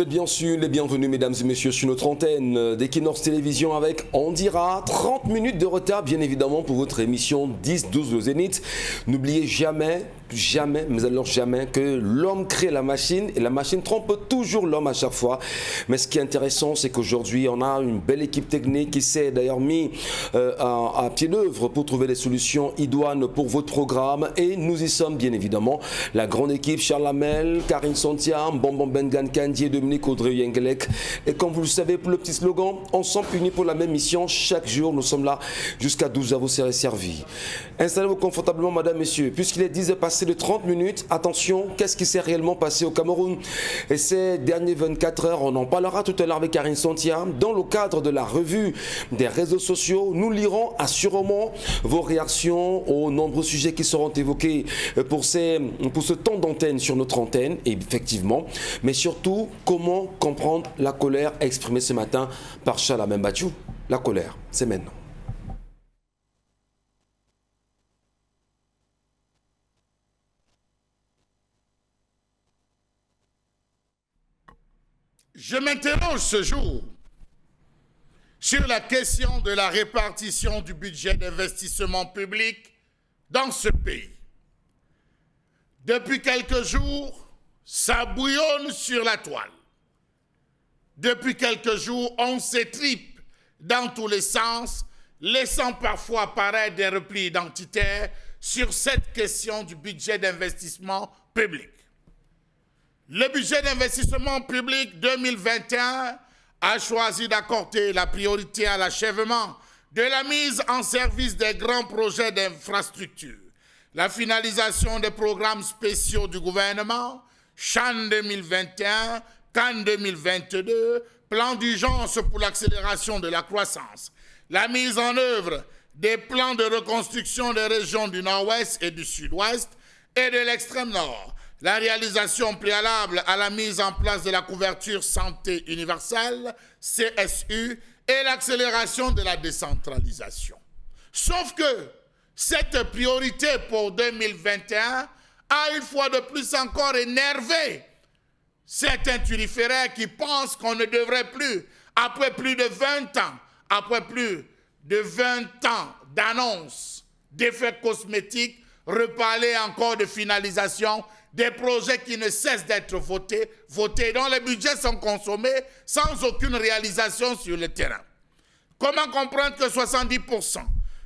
bien sûr les bienvenus mesdames et messieurs sur notre antenne d'Equinox Télévision avec On dira 30 minutes de retard bien évidemment pour votre émission 10-12 le Zénith. N'oubliez jamais, mais alors jamais que l'homme crée la machine et la machine trompe toujours l'homme à chaque fois. Mais ce qui est intéressant c'est qu'aujourd'hui on a une belle équipe technique qui s'est d'ailleurs mis à pied d'œuvre pour trouver des solutions idoines pour votre programme et nous y sommes bien évidemment. La grande équipe Charles Lamel, Karine Santiam, Bonbon Bengan Kandi, Dominique Audrey Yengelek. Et comme vous le savez, pour le petit slogan, ensemble unis pour la même mission, chaque jour nous sommes là jusqu'à 12h, vous serez servis. Installez-vous confortablement, madame, messieurs, puisqu'il est 10 heures passé de 30 minutes. Attention, qu'est-ce qui s'est réellement passé au Cameroun? Et ces dernières 24 heures, on en parlera tout à l'heure avec Karine Santiam. Dans le cadre de la revue des réseaux sociaux, nous lirons assurément vos réactions aux nombreux sujets qui seront évoqués pour ce temps d'antenne sur notre antenne, et effectivement, mais surtout, comment comprendre la colère exprimée ce matin par Charles Mbachou. La colère, c'est maintenant. Je m'interroge ce jour sur la question de la répartition du budget d'investissement public dans ce pays. Depuis quelques jours, ça bouillonne sur la toile. Depuis quelques jours, on s'étripe dans tous les sens, laissant parfois apparaître des replis identitaires sur cette question du budget d'investissement public. Le budget d'investissement public 2021 a choisi d'accorder la priorité à l'achèvement de la mise en service des grands projets d'infrastructure, la finalisation des programmes spéciaux du gouvernement, CHAN 2021, CAN 2022, plan d'urgence pour l'accélération de la croissance, la mise en œuvre des plans de reconstruction des régions du Nord-Ouest et du Sud-Ouest et de l'extrême Nord, la réalisation préalable à la mise en place de la couverture santé universelle, CSU, et l'accélération de la décentralisation. Sauf que cette priorité pour 2021 a une fois de plus encore énervé certains turiféraires qui pensent qu'on ne devrait plus, après plus de 20 ans, après plus de 20 ans d'annonces, d'effets cosmétiques, reparler encore de finalisation des projets qui ne cessent d'être votés, dont les budgets sont consommés sans aucune réalisation sur le terrain. Comment comprendre que 70%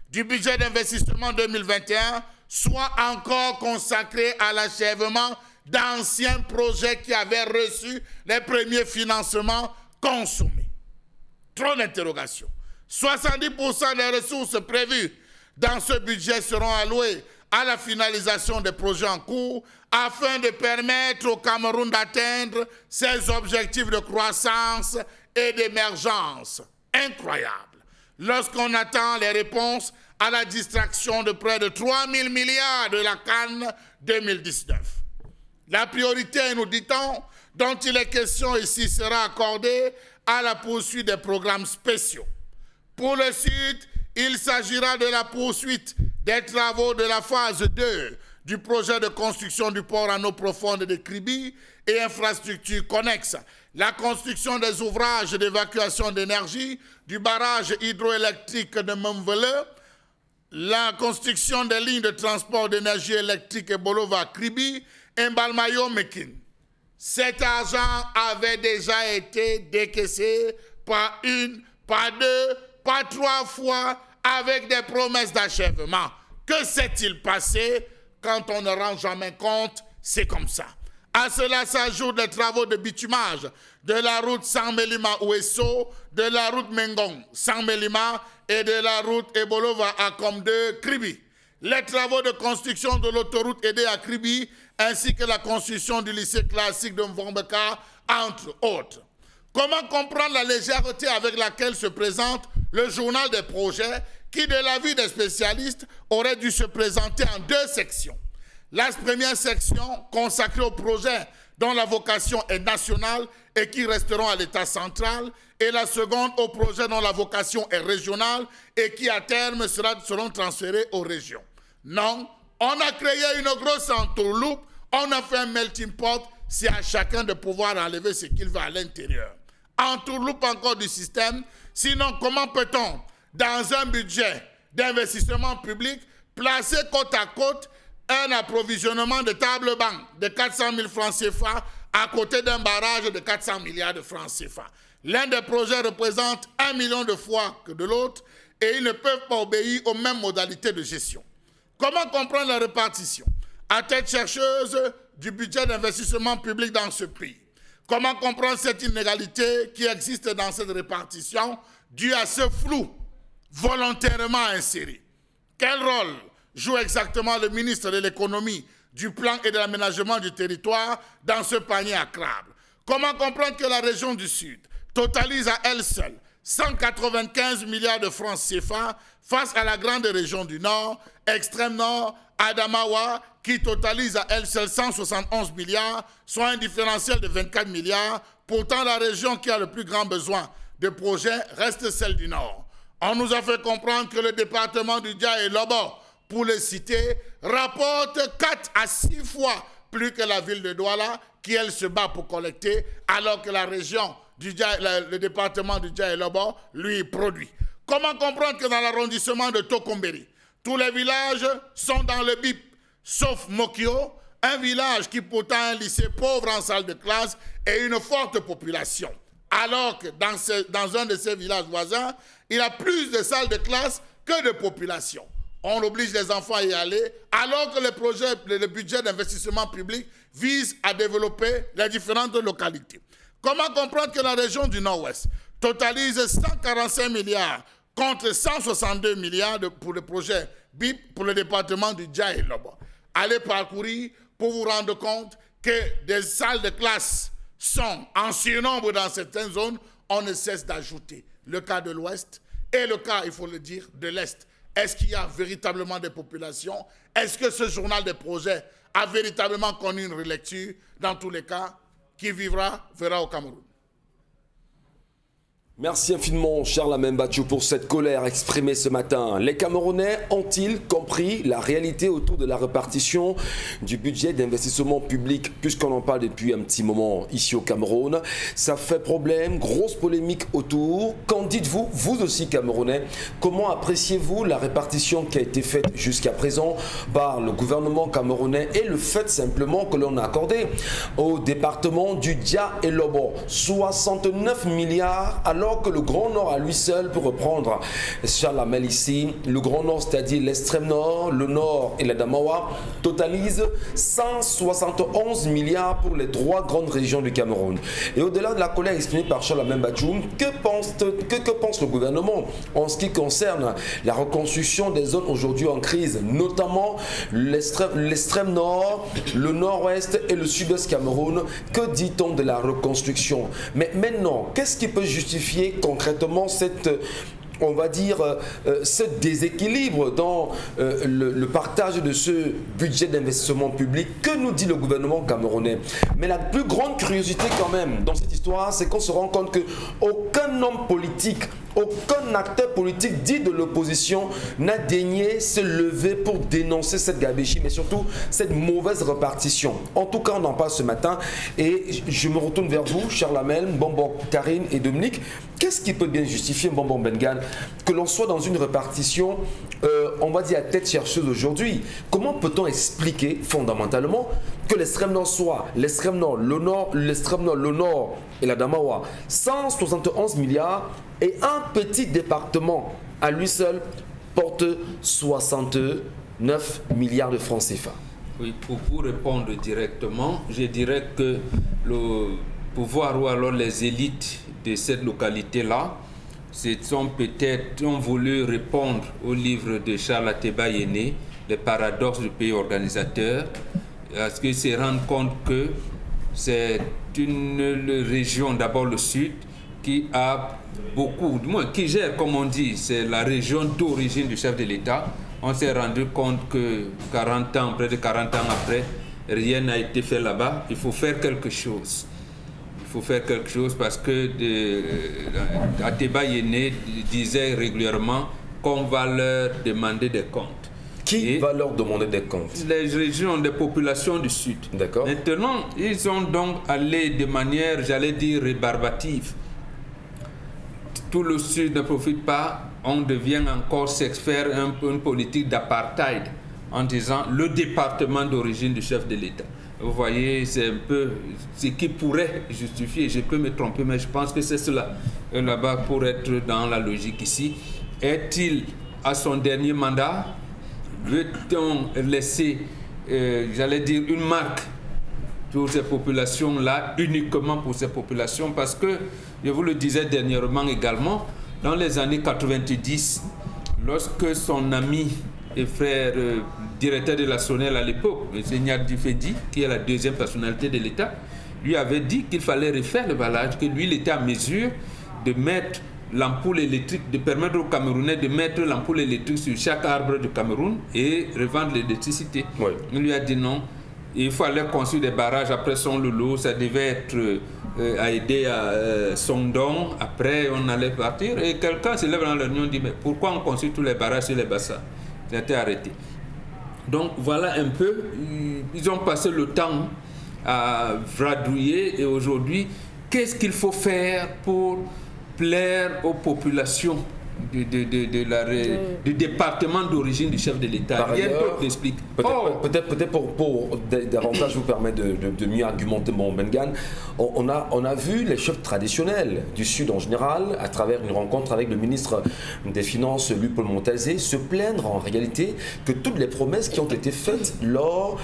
du budget d'investissement 2021 soit encore consacré à l'achèvement d'anciens projets qui avaient reçu les premiers financements consommés? Trop d'interrogations. 70% des ressources prévues dans ce budget seront allouées à la finalisation des projets en cours afin de permettre au Cameroun d'atteindre ses objectifs de croissance et d'émergence. Incroyable. Lorsqu'on attend les réponses à la distraction de près de 3 000 milliards de la CAN 2019. La priorité, nous dit-on, dont il est question ici sera accordée à la poursuite des programmes spéciaux. Pour le Sud, il s'agira de la poursuite des travaux de la phase 2 du projet de construction du port en eau profonde de Kribi et infrastructures connexes, la construction des ouvrages d'évacuation d'énergie du barrage hydroélectrique de Mumvele, la construction des lignes de transport d'énergie électrique Bolova-Kribi et Mbalmayo-Mekin. Cet argent avait déjà été décaissé pas une, pas deux, pas trois fois avec des promesses d'achèvement. Que s'est-il passé? Quand on ne rend jamais compte, c'est comme ça. À cela s'ajoutent les travaux de bitumage de la route Sanmelima-Ouesso, de la route Mengong-Sanmelima et de la route Ebolova à Komde-Kribi. Les travaux de construction de l'autoroute aidée à Kribi, ainsi que la construction du lycée classique de Mvombeka, entre autres. Comment comprendre la légèreté avec laquelle se présente le journal des projets qui, de l'avis des spécialistes, aurait dû se présenter en deux sections? La première section consacrée aux projets dont la vocation est nationale et qui resteront à l'État central, et la seconde aux projets dont la vocation est régionale et qui, à terme, seront transférés aux régions. Non, on a créé une grosse entourloupe On a fait un melting pot, c'est à chacun de pouvoir enlever ce qu'il veut à l'intérieur. Entourloupe encore du système, sinon comment peut-on, dans un budget d'investissement public, placer côte à côte un approvisionnement de table-banc de 400 000 francs CFA à côté d'un barrage de 400 milliards de francs CFA. L'un des projets représente 1 million de fois que de l'autre et ils ne peuvent pas obéir aux mêmes modalités de gestion. Comment comprendre la répartition à tête chercheuse du budget d'investissement public dans ce pays? Comment comprendre cette inégalité qui existe dans cette répartition due à ce flou volontairement inséré? Quel rôle joue exactement le ministre de l'économie, du plan et de l'aménagement du territoire dans ce panier à crabe? Comment comprendre que la région du Sud totalise à elle seule 195 milliards de francs CFA face à la grande région du Nord, extrême Nord, Adamawa, qui totalise à elle seule 171 milliards, soit un différentiel de 24 milliards. Pourtant, la région qui a le plus grand besoin de projets reste celle du Nord. On nous a fait comprendre que le département du Dia et Lobo, pour les citer, rapporte 4 à 6 fois plus que la ville de Douala, qui elle se bat pour collecter, alors que la région du Dia, le département du Dia et Lobo, lui, produit. Comment comprendre que dans l'arrondissement de Tokomberi, tous les villages sont dans le BIP, sauf Mokio, un village qui pourtant a un lycée pauvre en salle de classe et une forte population. Alors que dans un de ces villages voisins, il a plus de salles de classe que de population. On oblige les enfants à y aller, alors que le budget d'investissement public vise à développer les différentes localités. Comment comprendre que la région du Nord-Ouest totalise 145 milliards contre 162 milliards pour le projet BIP pour le département du Dia et Lobo? Allez parcourir pour vous rendre compte que des salles de classe sont en surnombre dans certaines zones. On ne cesse d'ajouter le cas de l'Ouest et le cas, il faut le dire, de l'Est. Est-ce qu'il y a véritablement des populations? Est-ce que ce journal des projets a véritablement connu une relecture? Dans tous les cas, qui vivra, verra au Cameroun. Merci infiniment, Charles Amembacho, pour cette colère exprimée ce matin. Les Camerounais ont-ils compris la réalité autour de la répartition du budget d'investissement public, puisqu'on en parle depuis un petit moment ici au Cameroun? Ça fait problème, grosse polémique autour. Qu'en dites-vous, vous aussi Camerounais? Comment appréciez-vous la répartition qui a été faite jusqu'à présent par le gouvernement camerounais et le fait simplement que l'on a accordé au département du Dia et Lobo 69 milliards, alors que le Grand Nord à lui seul, pour reprendre Charles Amel ici, le Grand Nord, c'est-à-dire l'extrême Nord, le Nord et l'Adamawa, totalise 171 milliards pour les 3 grandes régions du Cameroun. Et au-delà de la colère exprimée par Charles Amel Bachoum, que pense le gouvernement en ce qui concerne la reconstruction des zones aujourd'hui en crise, notamment l'extrême Nord, le Nord-Ouest et le Sud-Est Cameroun? Que dit-on de la reconstruction? Mais maintenant, qu'est-ce qui peut justifier concrètement cette, on va dire, ce déséquilibre dans le partage de ce budget d'investissement public? Que nous dit le gouvernement camerounais? Mais la plus grande curiosité quand même dans cette histoire, c'est qu'on se rend compte qu'aucun homme politique, aucun acteur politique dit de l'opposition n'a daigné se lever pour dénoncer cette gabégie, mais surtout cette mauvaise répartition. En tout cas, on en parle ce matin et je me retourne vers vous, Charles Amel, Bonbon, Karine et Dominique. Qu'est-ce qui peut bien justifier, Bonbon Bengal, que l'on soit dans une répartition, on va dire, à tête chercheuse aujourd'hui? Comment peut-on expliquer fondamentalement que l'extrême nord soit l'extrême nord, l'extrême nord, le nord et la Damawa, 171 milliards, et un petit département à lui seul porte 69 milliards de francs CFA? Oui, pour vous répondre directement, je dirais que le pouvoir ou alors les élites de cette localité-là ont voulu répondre au livre de Charles Ateba Yéné, Les paradoxes du pays organisateur, parce qu'ils se rendent compte que c'est une région, d'abord le sud, qui a beaucoup, du moins qui gère, comme on dit, c'est la région d'origine du chef de l'État. On s'est rendu compte que 40 ans, près de 40 ans après, rien n'a été fait là-bas. Il faut faire quelque chose. Il faut faire quelque chose parce que Ateba Yéné disait régulièrement qu'on va leur demander des comptes. Qui va leur demander des comptes? Les régions des populations du Sud. D'accord. Maintenant, ils sont donc allés de manière, j'allais dire, rébarbative. Tout le Sud ne profite pas, on devient encore s'exfaire une politique d'apartheid en disant le département d'origine du chef de l'État. Vous voyez, c'est un peu ce qui pourrait justifier, je peux me tromper, mais je pense que c'est cela là-bas pour être dans la logique ici. Est-il à son dernier mandat? Veut-on laisser, j'allais dire, une marque pour ces populations-là, uniquement pour ces populations? Parce que, je vous le disais dernièrement également, dans les années 90, lorsque son ami et frère directeur de la SONEL à l'époque, M. Nyadi Fedi, qui est la deuxième personnalité de l'État, lui avait dit qu'il fallait refaire le barrage, que lui, il était en mesure de mettre l'ampoule électrique, de permettre aux Camerounais de mettre l'ampoule électrique sur chaque arbre du Cameroun et revendre l'électricité. Oui. Il lui a dit non, il fallait construire des barrages après son Lolo, ça devait être à aider à Sondon, après on allait partir, et quelqu'un se lève dans la réunion et dit mais pourquoi on construit tous les barrages sur les bassins? Ça a été arrêté. Donc voilà un peu, ils ont passé le temps à vadrouiller et aujourd'hui, qu'est-ce qu'il faut faire pour plaire aux populations du département d'origine du chef de l'État? Rien d'autre n'explique. Peut-être pour davantage vous permettre de mieux argumenter mon Bengan, on a vu les chefs traditionnels du Sud en général, à travers une rencontre avec le ministre des Finances, Louis-Paul Montalzé, se plaindre en réalité que toutes les promesses qui ont été faites lors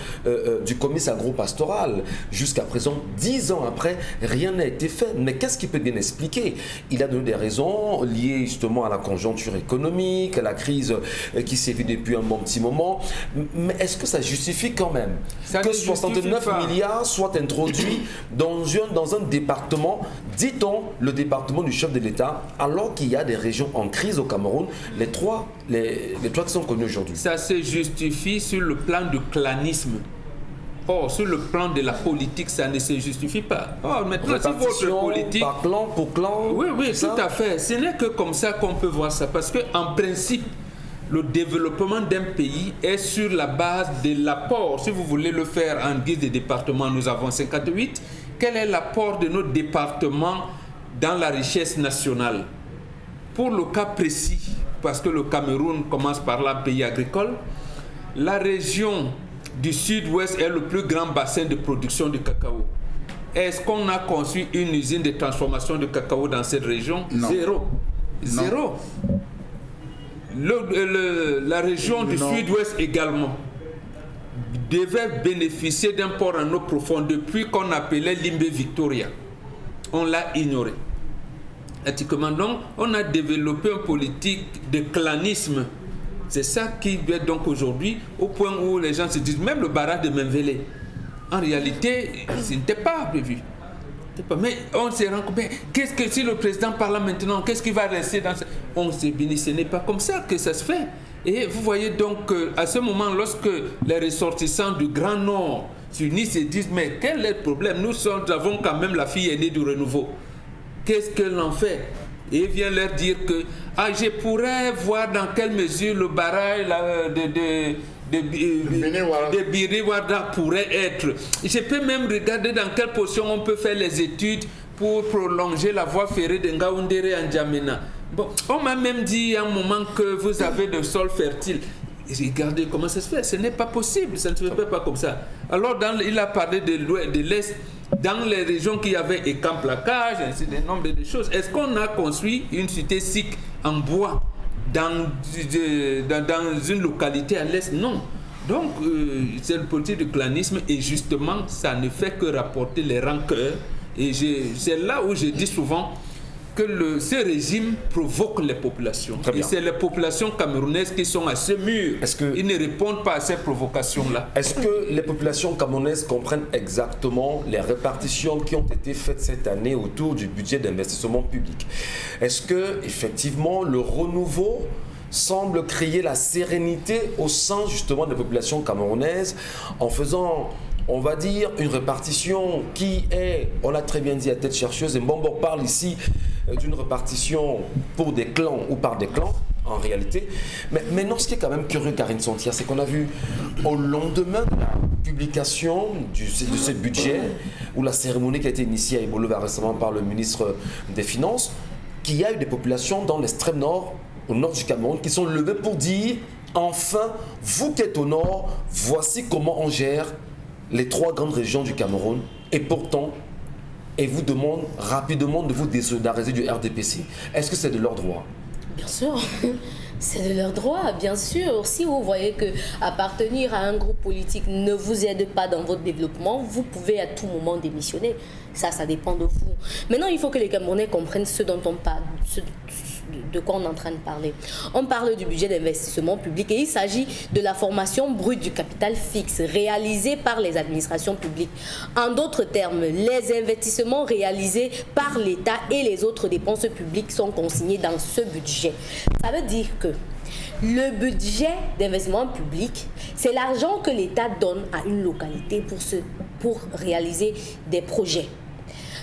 du comice agro-pastoral, jusqu'à présent, 10 ans après, rien n'a été fait. Mais qu'est-ce qui peut bien expliquer? Il a donné des raisons liées justement à la conjoncture économique, à la crise qui sévit depuis un bon petit moment. Mais est-ce que ça justifie quand même que 69 milliards soient introduits dans un département, dit-on, le département du chef de l'État, alors qu'il y a des régions en crise au Cameroun, les trois qui sont connues aujourd'hui? Ça se justifie sur le plan du clanisme. Or, sur le plan de la politique, ça ne se justifie pas. Or, maintenant, si votre politique... par clan, pour clan... Oui, tout à fait. Ce n'est que comme ça qu'on peut voir ça. Parce qu'en principe, le développement d'un pays est sur la base de l'apport. Si vous voulez le faire en guise de département, nous avons 58. Quel est l'apport de nos départements dans la richesse nationale? Pour le cas précis, parce que le Cameroun commence par là, pays agricole, la région du sud-ouest est le plus grand bassin de production de cacao. Est-ce qu'on a construit une usine de transformation de cacao dans cette région? Non. Zéro. La région du sud-ouest également devait bénéficier d'un port en eau profonde depuis qu'on appelait Limbe Victoria. On l'a ignoré. Éthiquement, donc, on a développé une politique de clanisme. C'est ça qui est donc aujourd'hui au point où les gens se disent, même le barrage de Menvele, en réalité, ce n'était pas prévu. Mais on s'est rendu compte, qu'est-ce que si le président parle maintenant, qu'est-ce qui va rester dans ça? On s'est dit, ce n'est pas comme ça que ça se fait. Et vous voyez donc, à ce moment, lorsque les ressortissants du Grand Nord s'unissent et disent, mais quel est le problème? Nous avons quand même la fille aînée du renouveau. Qu'est-ce qu'elle en fait? Et il vient leur dire que je pourrais voir dans quelle mesure le barrage de Biriwada pourrait être. Je peux même regarder dans quelle position on peut faire les études pour prolonger la voie ferrée de Ngaoundéré en Djamena. Bon, on m'a même dit à un moment que vous avez de sol fertile. Regardez comment ça se fait, ce n'est pas possible, ça ne se fait pas comme ça. Alors il a parlé de l'Est, dans les régions qui avaient écamp placage, ainsi de nombre de choses. Est-ce qu'on a construit une cité sikh en bois dans une localité à l'Est? Non. Donc c'est le politique du clanisme et justement ça ne fait que rapporter les rancœurs. Et c'est là où je dis souvent que ce régime provoque les populations. Et c'est les populations camerounaises qui sont à ce mur. Ils ne répondent pas à ces provocations-là. Est-ce que les populations camerounaises comprennent exactement les répartitions qui ont été faites cette année autour du budget d'investissement public? Est-ce que effectivement le renouveau semble créer la sérénité au sein justement des populations camerounaises en faisant, on va dire, une répartition qui est, on l'a très bien dit, à tête chercheuse, et Mbombo parle ici d'une répartition pour des clans ou par des clans, en réalité. Mais maintenant, ce qui est quand même curieux, Karine Santia, c'est qu'on a vu au lendemain de la publication de ce budget, ou la cérémonie qui a été initiée à Ibolova récemment par le ministre des Finances, qu'il y a eu des populations dans l'extrême nord, au nord du Cameroun, qui sont levées pour dire « Enfin, vous qui êtes au nord, voici comment on gère les 3 grandes régions du Cameroun. » Et pourtant, et vous demande rapidement de vous désolidariser du RDPC. Est-ce que c'est de leur droit? Bien sûr, c'est de leur droit, bien sûr. Si vous voyez que appartenir à un groupe politique ne vous aide pas dans votre développement, vous pouvez à tout moment démissionner. Ça dépend de vous. Maintenant, il faut que les Camerounais comprennent ce dont on parle, de quoi on est en train de parler. On parle du budget d'investissement public et il s'agit de la formation brute du capital fixe réalisée par les administrations publiques. En d'autres termes, les investissements réalisés par l'État et les autres dépenses publiques sont consignés dans ce budget. Ça veut dire que le budget d'investissement public, c'est l'argent que l'État donne à une localité pour réaliser des projets.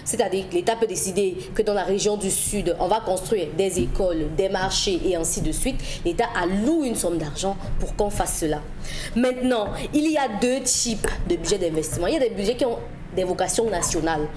C'est-à-dire que l'État peut décider que dans la région du Sud, on va construire des écoles, des marchés et ainsi de suite. L'État alloue une somme d'argent pour qu'on fasse cela. Maintenant, il y a 2 types de budgets d'investissement. Il y a des budgets qui ont des vocations nationales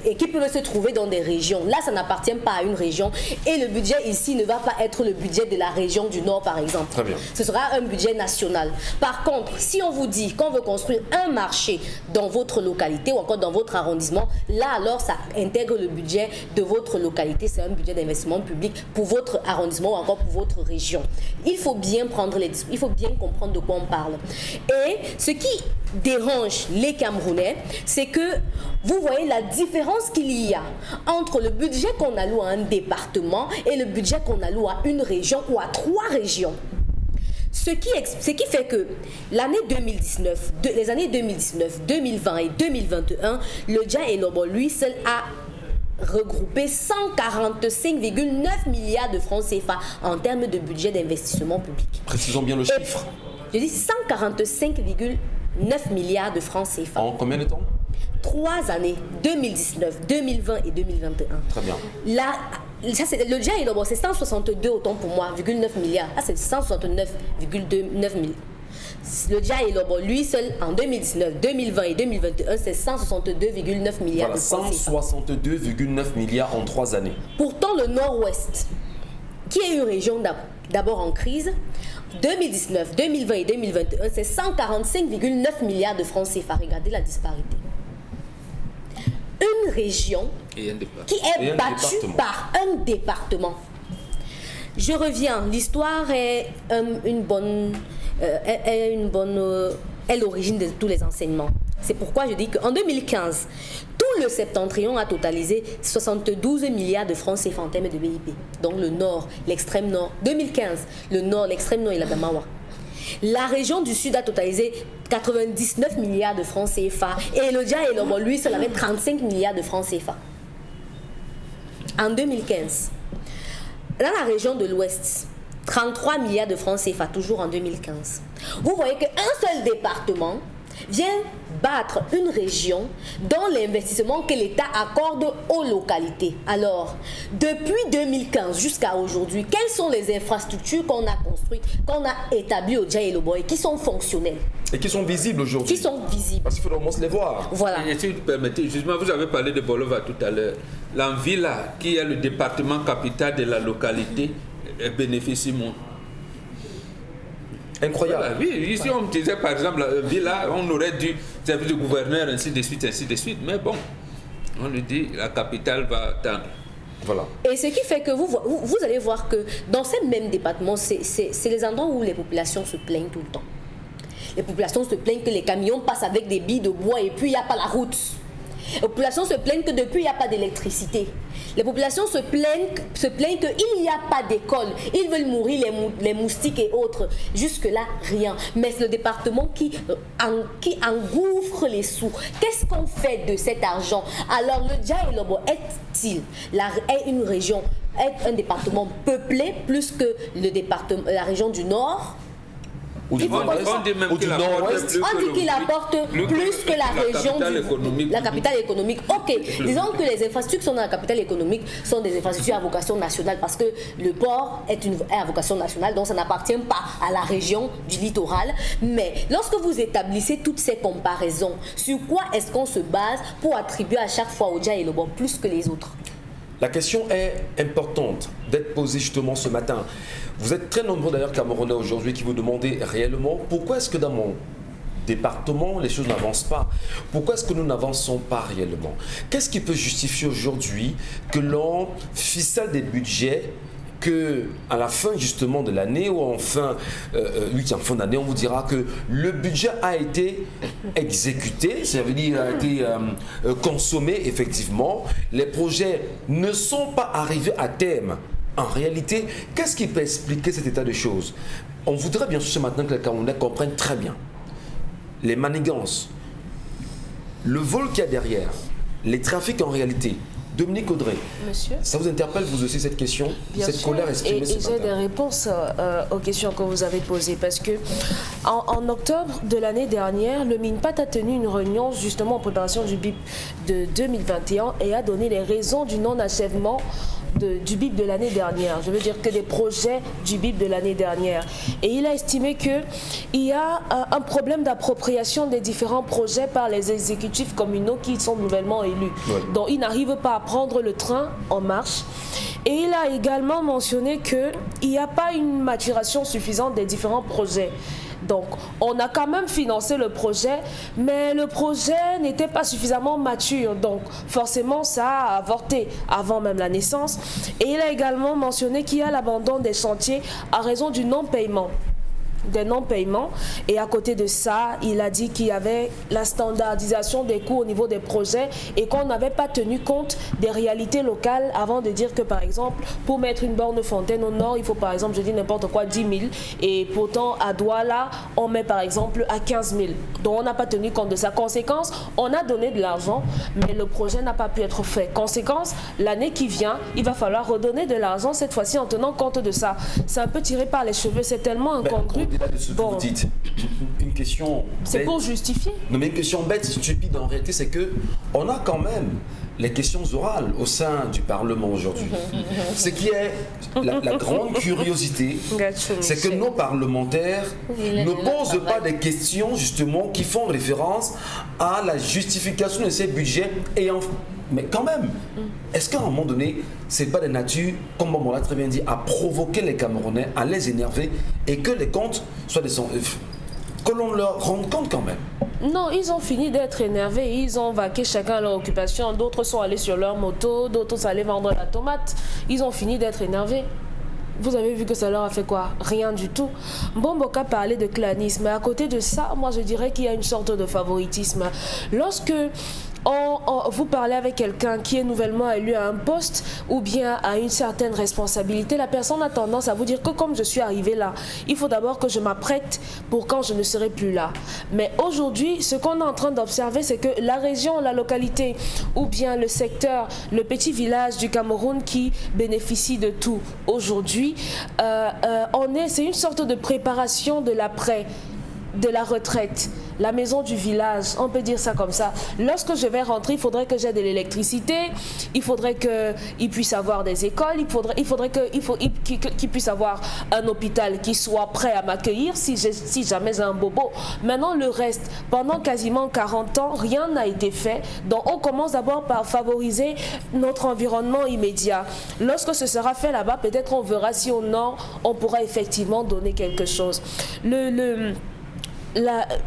et qui peuvent se trouver dans des régions. Là, ça n'appartient pas à une région et le budget ici ne va pas être le budget de la région du Nord, par exemple. Très bien. Ce sera un budget national. Par contre, si on vous dit qu'on veut construire un marché dans votre localité ou encore dans votre arrondissement, là alors ça intègre le budget de votre localité. C'est un budget d'investissement public pour votre arrondissement ou encore pour votre région. Il faut bien il faut bien comprendre de quoi on parle. Et ce qui dérange les Camerounais, c'est que vous voyez la différence qu'il y a entre le budget qu'on alloue à un département et le budget qu'on alloue à une région ou à 3 régions. Ce qui fait que l'année 2019, les années 2019, 2020 et 2021, le Dja Elobo, lui seul, a regroupé 145,9 milliards de francs CFA en termes de budget d'investissement public. Précisons bien le chiffre. Je dis 145,9 milliards de francs CFA. En combien de temps? 3 années, 2019, 2020 et 2021. Très bien. Là, ça, le Dja Elobo, c'est 162 autant pour moi, 9 milliards. Là, c'est 169,9 milliards. Le Dja Elobo, lui seul, en 2019, 2020 et 2021, c'est 162,9 milliards voilà, de francs CFA. 162,9 milliards en 3 années. Pourtant, le Nord-Ouest, qui est une région d'abord en crise, 2019, 2020 et 2021, c'est 145,9 milliards de francs CFA. Regardez la disparité. Une région qui est battue par un département. Je reviens, l'histoire est l'origine de tous les enseignements. C'est pourquoi je dis qu'en 2015, tout le septentrion a totalisé 72 milliards de francs CFA en termes de BIP. Donc le nord, l'extrême nord. 2015, le nord, l'extrême nord et la Gamawa. La région du Sud a totalisé 99 milliards de francs CFA. Et le Dja Elobo, lui, seul avait 35 milliards de francs CFA. En 2015. Dans la région de l'Ouest, 33 milliards de francs CFA, toujours en 2015. Vous voyez qu'un seul département vient battre une région dans l'investissement que l'État accorde aux localités. Alors, depuis 2015 jusqu'à aujourd'hui, quelles sont les infrastructures qu'on a construites, qu'on a établies au Dja Elobo et qui sont fonctionnelles? Et qui sont visibles aujourd'hui. Qui sont visibles. Parce qu'il faut au moins se les voir. Voilà. Et si vous permettez, justement, vous avez parlé de Bolova tout à l'heure. L'Anvila, qui est le département capital de la localité, bénéficie moins. Incroyable. Voilà, oui, ici on me disait par exemple, Villa, on aurait dû servir de gouverneur, ainsi de suite, mais bon, on lui dit la capitale va attendre. Voilà. Et ce qui fait que vous allez voir que dans ces mêmes départements, c'est les endroits où les populations se plaignent tout le temps. Les populations se plaignent que les camions passent avec des billes de bois et puis il n'y a pas la route. Les populations se plaignent que depuis il n'y a pas d'électricité. Les populations se plaignent qu'il n'y a pas d'école. Ils veulent mourir les moustiques et autres. Jusque-là, rien. Mais c'est le département qui engouffre les sous. Qu'est-ce qu'on fait de cet argent? Alors le Dja Elobo est une région, est un département peuplé plus que la région du Nord? ou du nord-ouest, on dit même ou du qu'il nord-ouest. On dit qu'il apporte plus que la région, la capitale économique. Ok, disons que les infrastructures qui sont dans la capitale économique sont des infrastructures à vocation nationale parce que le port est à vocation nationale, donc ça n'appartient pas à la région du littoral. Mais lorsque vous établissez toutes ces comparaisons, sur quoi est-ce qu'on se base pour attribuer à chaque fois Odia et Lobon plus que les autres? La question est importante d'être posée justement ce matin. Vous êtes très nombreux d'ailleurs Camerounais aujourd'hui qui vous demandez réellement pourquoi est-ce que dans mon département les choses n'avancent pas? Pourquoi est-ce que nous n'avançons pas réellement? Qu'est-ce qui peut justifier aujourd'hui que l'on ficelle des budgets que à la fin justement de l'année ou en fin d'année, on vous dira que le budget a été exécuté, ça veut dire a été consommé effectivement, les projets ne sont pas arrivés à terme. En réalité, qu'est-ce qui peut expliquer cet état de choses? On voudrait bien sûr ce matin que les Camerounais comprennent très bien les manigances, le vol qu'il y a derrière, les trafics en réalité. Dominique Audrey, Monsieur, ça vous interpelle vous aussi cette question, cette colère exprimée ce matin? Et j'ai des réponses aux questions que vous avez posées parce que en octobre de l'année dernière, le MINPAT a tenu une réunion justement en préparation du BIP de 2021 et a donné les raisons du non-achèvement du BIP de l'année dernière. Je veux dire que des projets du BIP de l'année dernière. Et il a estimé qu'il y a un problème d'appropriation des différents projets par les exécutifs communaux qui sont nouvellement élus. Ouais. Donc ils n'arrivent pas à prendre le train en marche. Et il a également mentionné qu'il n'y a pas une maturation suffisante des différents projets. Donc, on a quand même financé le projet, mais le projet n'était pas suffisamment mature. Donc, forcément, ça a avorté avant même la naissance. Et il a également mentionné qu'il y a l'abandon des chantiers à raison du non-paiement. Des non-paiements. Et à côté de ça, il a dit qu'il y avait la standardisation des coûts au niveau des projets et qu'on n'avait pas tenu compte des réalités locales avant de dire que, par exemple, pour mettre une borne fontaine au nord, il faut, par exemple, je dis n'importe quoi, 10 000. Et pourtant, à Douala, on met, par exemple, à 15 000. Donc, on n'a pas tenu compte de ça. Conséquence, on a donné de l'argent, mais le projet n'a pas pu être fait. Conséquence, l'année qui vient, il va falloir redonner de l'argent, cette fois-ci, en tenant compte de ça. C'est un peu tiré par les cheveux, c'est tellement incongru. De ce que vous dites, une question c'est bête. Pour justifier. Non, mais une question bête, stupide en réalité, c'est que on a quand même les questions orales au sein du Parlement aujourd'hui. Ce qui est la grande curiosité, c'est que nos parlementaires ne posent pas des questions justement qui font référence à la justification de ces budgets et mais quand même, est-ce qu'à un moment donné, c'est pas de nature, comme on l'a très bien dit, à provoquer les Camerounais, à les énerver et que les comptes soient que l'on leur rende compte quand même? Non, ils ont fini d'être énervés, ils ont vaqué chacun à leur occupation, d'autres sont allés sur leur moto, d'autres sont allés vendre la tomate, ils ont fini d'être énervés. Vous avez vu que ça leur a fait quoi? Rien du tout. Bomboka parlait de clanisme, mais à côté de ça, moi je dirais qu'il y a une sorte de favoritisme. Lorsque vous parlez avec quelqu'un qui est nouvellement élu à un poste ou bien à une certaine responsabilité, la personne a tendance à vous dire que comme je suis arrivé là, il faut d'abord que je m'apprête pour quand je ne serai plus là. Mais aujourd'hui, ce qu'on est en train d'observer, c'est que la région, la localité ou bien le secteur, le petit village du Cameroun qui bénéficie de tout aujourd'hui, c'est une sorte de préparation de l'après, de la retraite, la maison du village, on peut dire ça comme ça. Lorsque je vais rentrer, il faudrait que j'ai de l'électricité, il faudrait qu'il puisse avoir des écoles, il faudrait qu'il puisse avoir un hôpital qui soit prêt à m'accueillir si jamais j'ai un bobo. Maintenant, le reste, pendant quasiment 40 ans, rien n'a été fait. Donc, on commence d'abord par favoriser notre environnement immédiat. Lorsque ce sera fait là-bas, peut-être on verra si au nord, on pourra effectivement donner quelque chose.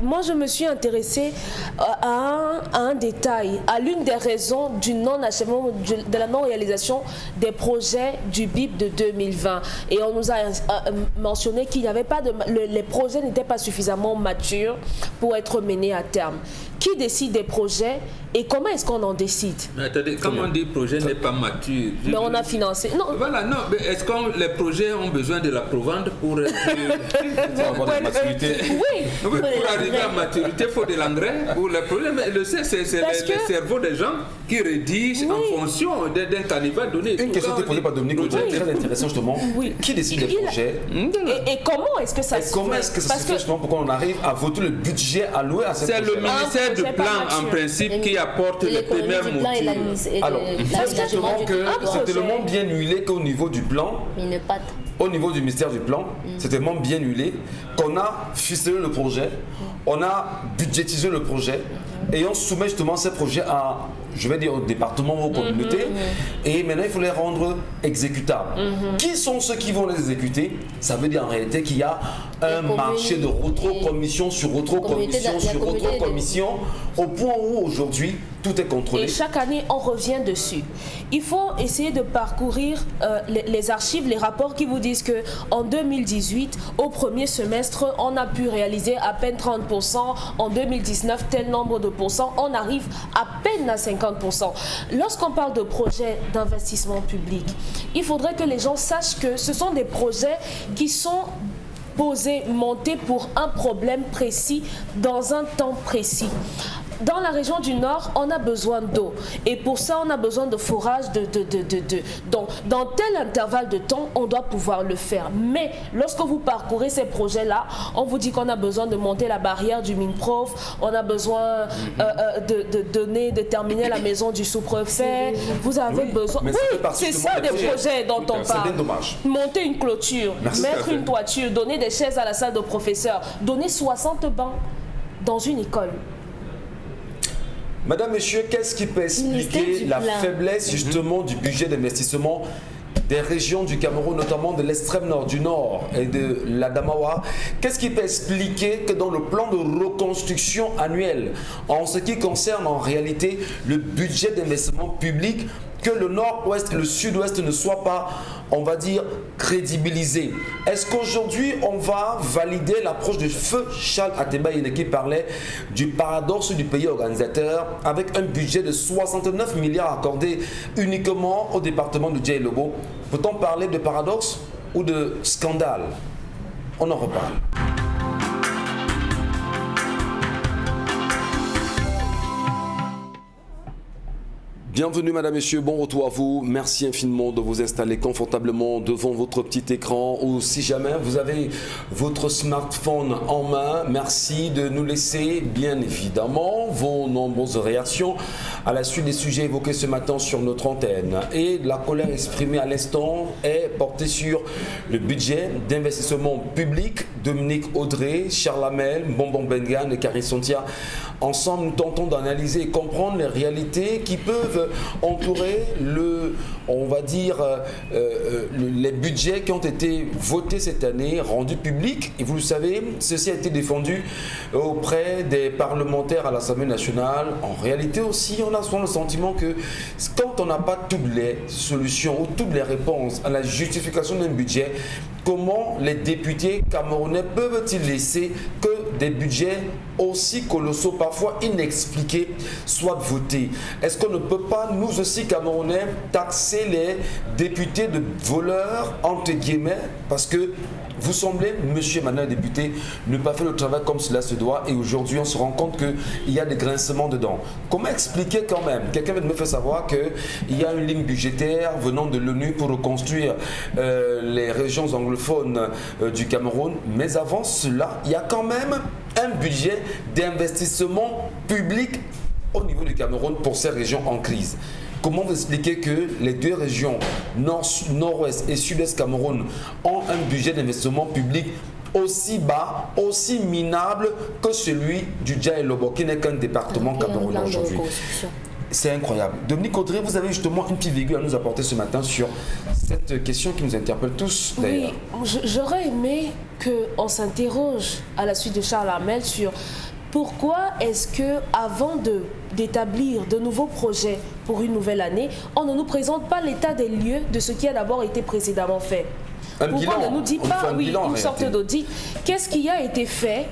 Moi, je me suis intéressée à un détail, à l'une des raisons du non-achèvement, de la non-réalisation des projets du BIP de 2020. Et on nous a mentionné qu'il n'y avait pas les projets n'étaient pas suffisamment matures pour être menés à terme. qui décide des projets et comment est-ce qu'on en décide? Mais attendez, quand on dit projet n'est pas mature... Mais on a financé... Non. Voilà, non, mais est-ce que les projets ont besoin de la provende pour être... Pour avoir de la maturité. Oui. Pour arriver à maturité, il faut de l'engrais pour les projets. Mais le c'est le cerveau des gens qui rédigent en fonction d'un caniveau donné. Une question posée par Dominique Audrey, très intéressant justement. Qui décide des projets? Et comment est-ce que ça se fait? Comment est-ce que ça se fait justement pour qu'on arrive à voter le budget alloué à ces projets? C'est le ministère du plan en principe qui apporte les premières moutures. Alors, est-ce que c'est tellement bien huilé qu'au niveau du plan, au niveau du ministère du plan, c'est tellement bien huilé qu'on a ficelé le projet, on a budgétisé le projet et on soumet justement ces projets à, je vais dire, au département ou aux communautés, et maintenant il faut les rendre exécutables. Qui sont ceux qui vont les exécuter? Ça veut dire en réalité qu'il y a un marché de rétrocommission sur rétrocommission sur rétrocommission, au point où aujourd'hui tout est contrôlé. Et chaque année on revient dessus. Il faut essayer de parcourir les archives, les rapports qui vous disent que en 2018, au premier semestre, on a pu réaliser à peine 30%, en 2019 tel nombre de pourcents, on arrive à peine à 50%. Lorsqu'on parle de projets d'investissement public, il faudrait que les gens sachent que ce sont des projets qui sont posés, montés pour un problème précis, dans un temps précis. Dans la région du Nord, on a besoin d'eau. Et pour ça, on a besoin de forage. Donc, dans tel intervalle de temps, on doit pouvoir le faire. Mais lorsque vous parcourez ces projets-là, on vous dit qu'on a besoin de monter la barrière du MINPROF, on a besoin de terminer la maison du sous-préfet. Vous avez besoin... Oui, c'est ça des projets dont on parle. Monter une clôture, mettre une toiture, donner des chaises à la salle de professeurs, donner 60 bancs dans une école. Madame, Monsieur, qu'est-ce qui peut expliquer la faiblesse justement du budget d'investissement des régions du Cameroun, notamment de l'extrême nord, du nord et de l'Adamawa? Qu'est-ce qui peut expliquer que dans le plan de reconstruction annuel, en ce qui concerne en réalité le budget d'investissement public, que le nord-ouest et le sud-ouest ne soient pas, on va dire, crédibilisés? Est-ce qu'aujourd'hui, on va valider l'approche de feu Charles Atemba Yene qui parlait du paradoxe du pays organisateur avec un budget de 69 milliards accordé uniquement au département de Djaïlobo? Peut-on parler de paradoxe ou de scandale? On en reparle. Bienvenue Madame, Messieurs, bon retour à vous. Merci infiniment de vous installer confortablement devant votre petit écran ou si jamais vous avez votre smartphone en main, merci de nous laisser bien évidemment vos nombreuses réactions à la suite des sujets évoqués ce matin sur notre antenne. Et la colère exprimée à l'instant est portée sur le budget d'investissement public. Dominique Audrey, Charles Hamel, Bonbon Bengan et Carrie Sontia. Ensemble, nous tentons d'analyser et comprendre les réalités qui peuvent entourer les budgets qui ont été votés cette année, rendus publics. Et vous le savez, ceci a été défendu auprès des parlementaires à l'Assemblée nationale. En réalité aussi, on a souvent le sentiment que quand on n'a pas toutes les solutions ou toutes les réponses à la justification d'un budget, comment les députés camerounais peuvent-ils laisser que des budgets aussi colossaux, parfois inexpliqués, soient votés? Est-ce qu'on ne peut pas, nous aussi Camerounais, taxer les députés de voleurs, entre guillemets, parce que vous semblez, monsieur et madame député, ne pas faire le travail comme cela se doit, et aujourd'hui on se rend compte qu'il y a des grincements dedans. Comment expliquer quand même? Quelqu'un me fait savoir qu'il y a une ligne budgétaire venant de l'ONU pour reconstruire les régions anglophones du Cameroun, mais avant cela, il y a quand même un budget d'investissement public au niveau du Cameroun pour ces régions en crise. Comment vous expliquer que les deux régions, nord-ouest et sud-est Cameroun, ont un budget d'investissement public aussi bas, aussi minable que celui du Djaïlobo, qui n'est qu'un département camerounais aujourd'hui? C'est incroyable. Dominique Audrey, vous avez justement une petite virgule à nous apporter ce matin sur cette question qui nous interpelle tous d'ailleurs. Oui, j'aurais aimé qu'on s'interroge à la suite de Charles Hamel sur pourquoi est-ce que, avant d'établir de nouveaux projets pour une nouvelle année, on ne nous présente pas l'état des lieux de ce qui a d'abord été précédemment fait? Pourquoi on ne nous dit pas, une sorte d'audit, qu'est-ce qui a été fait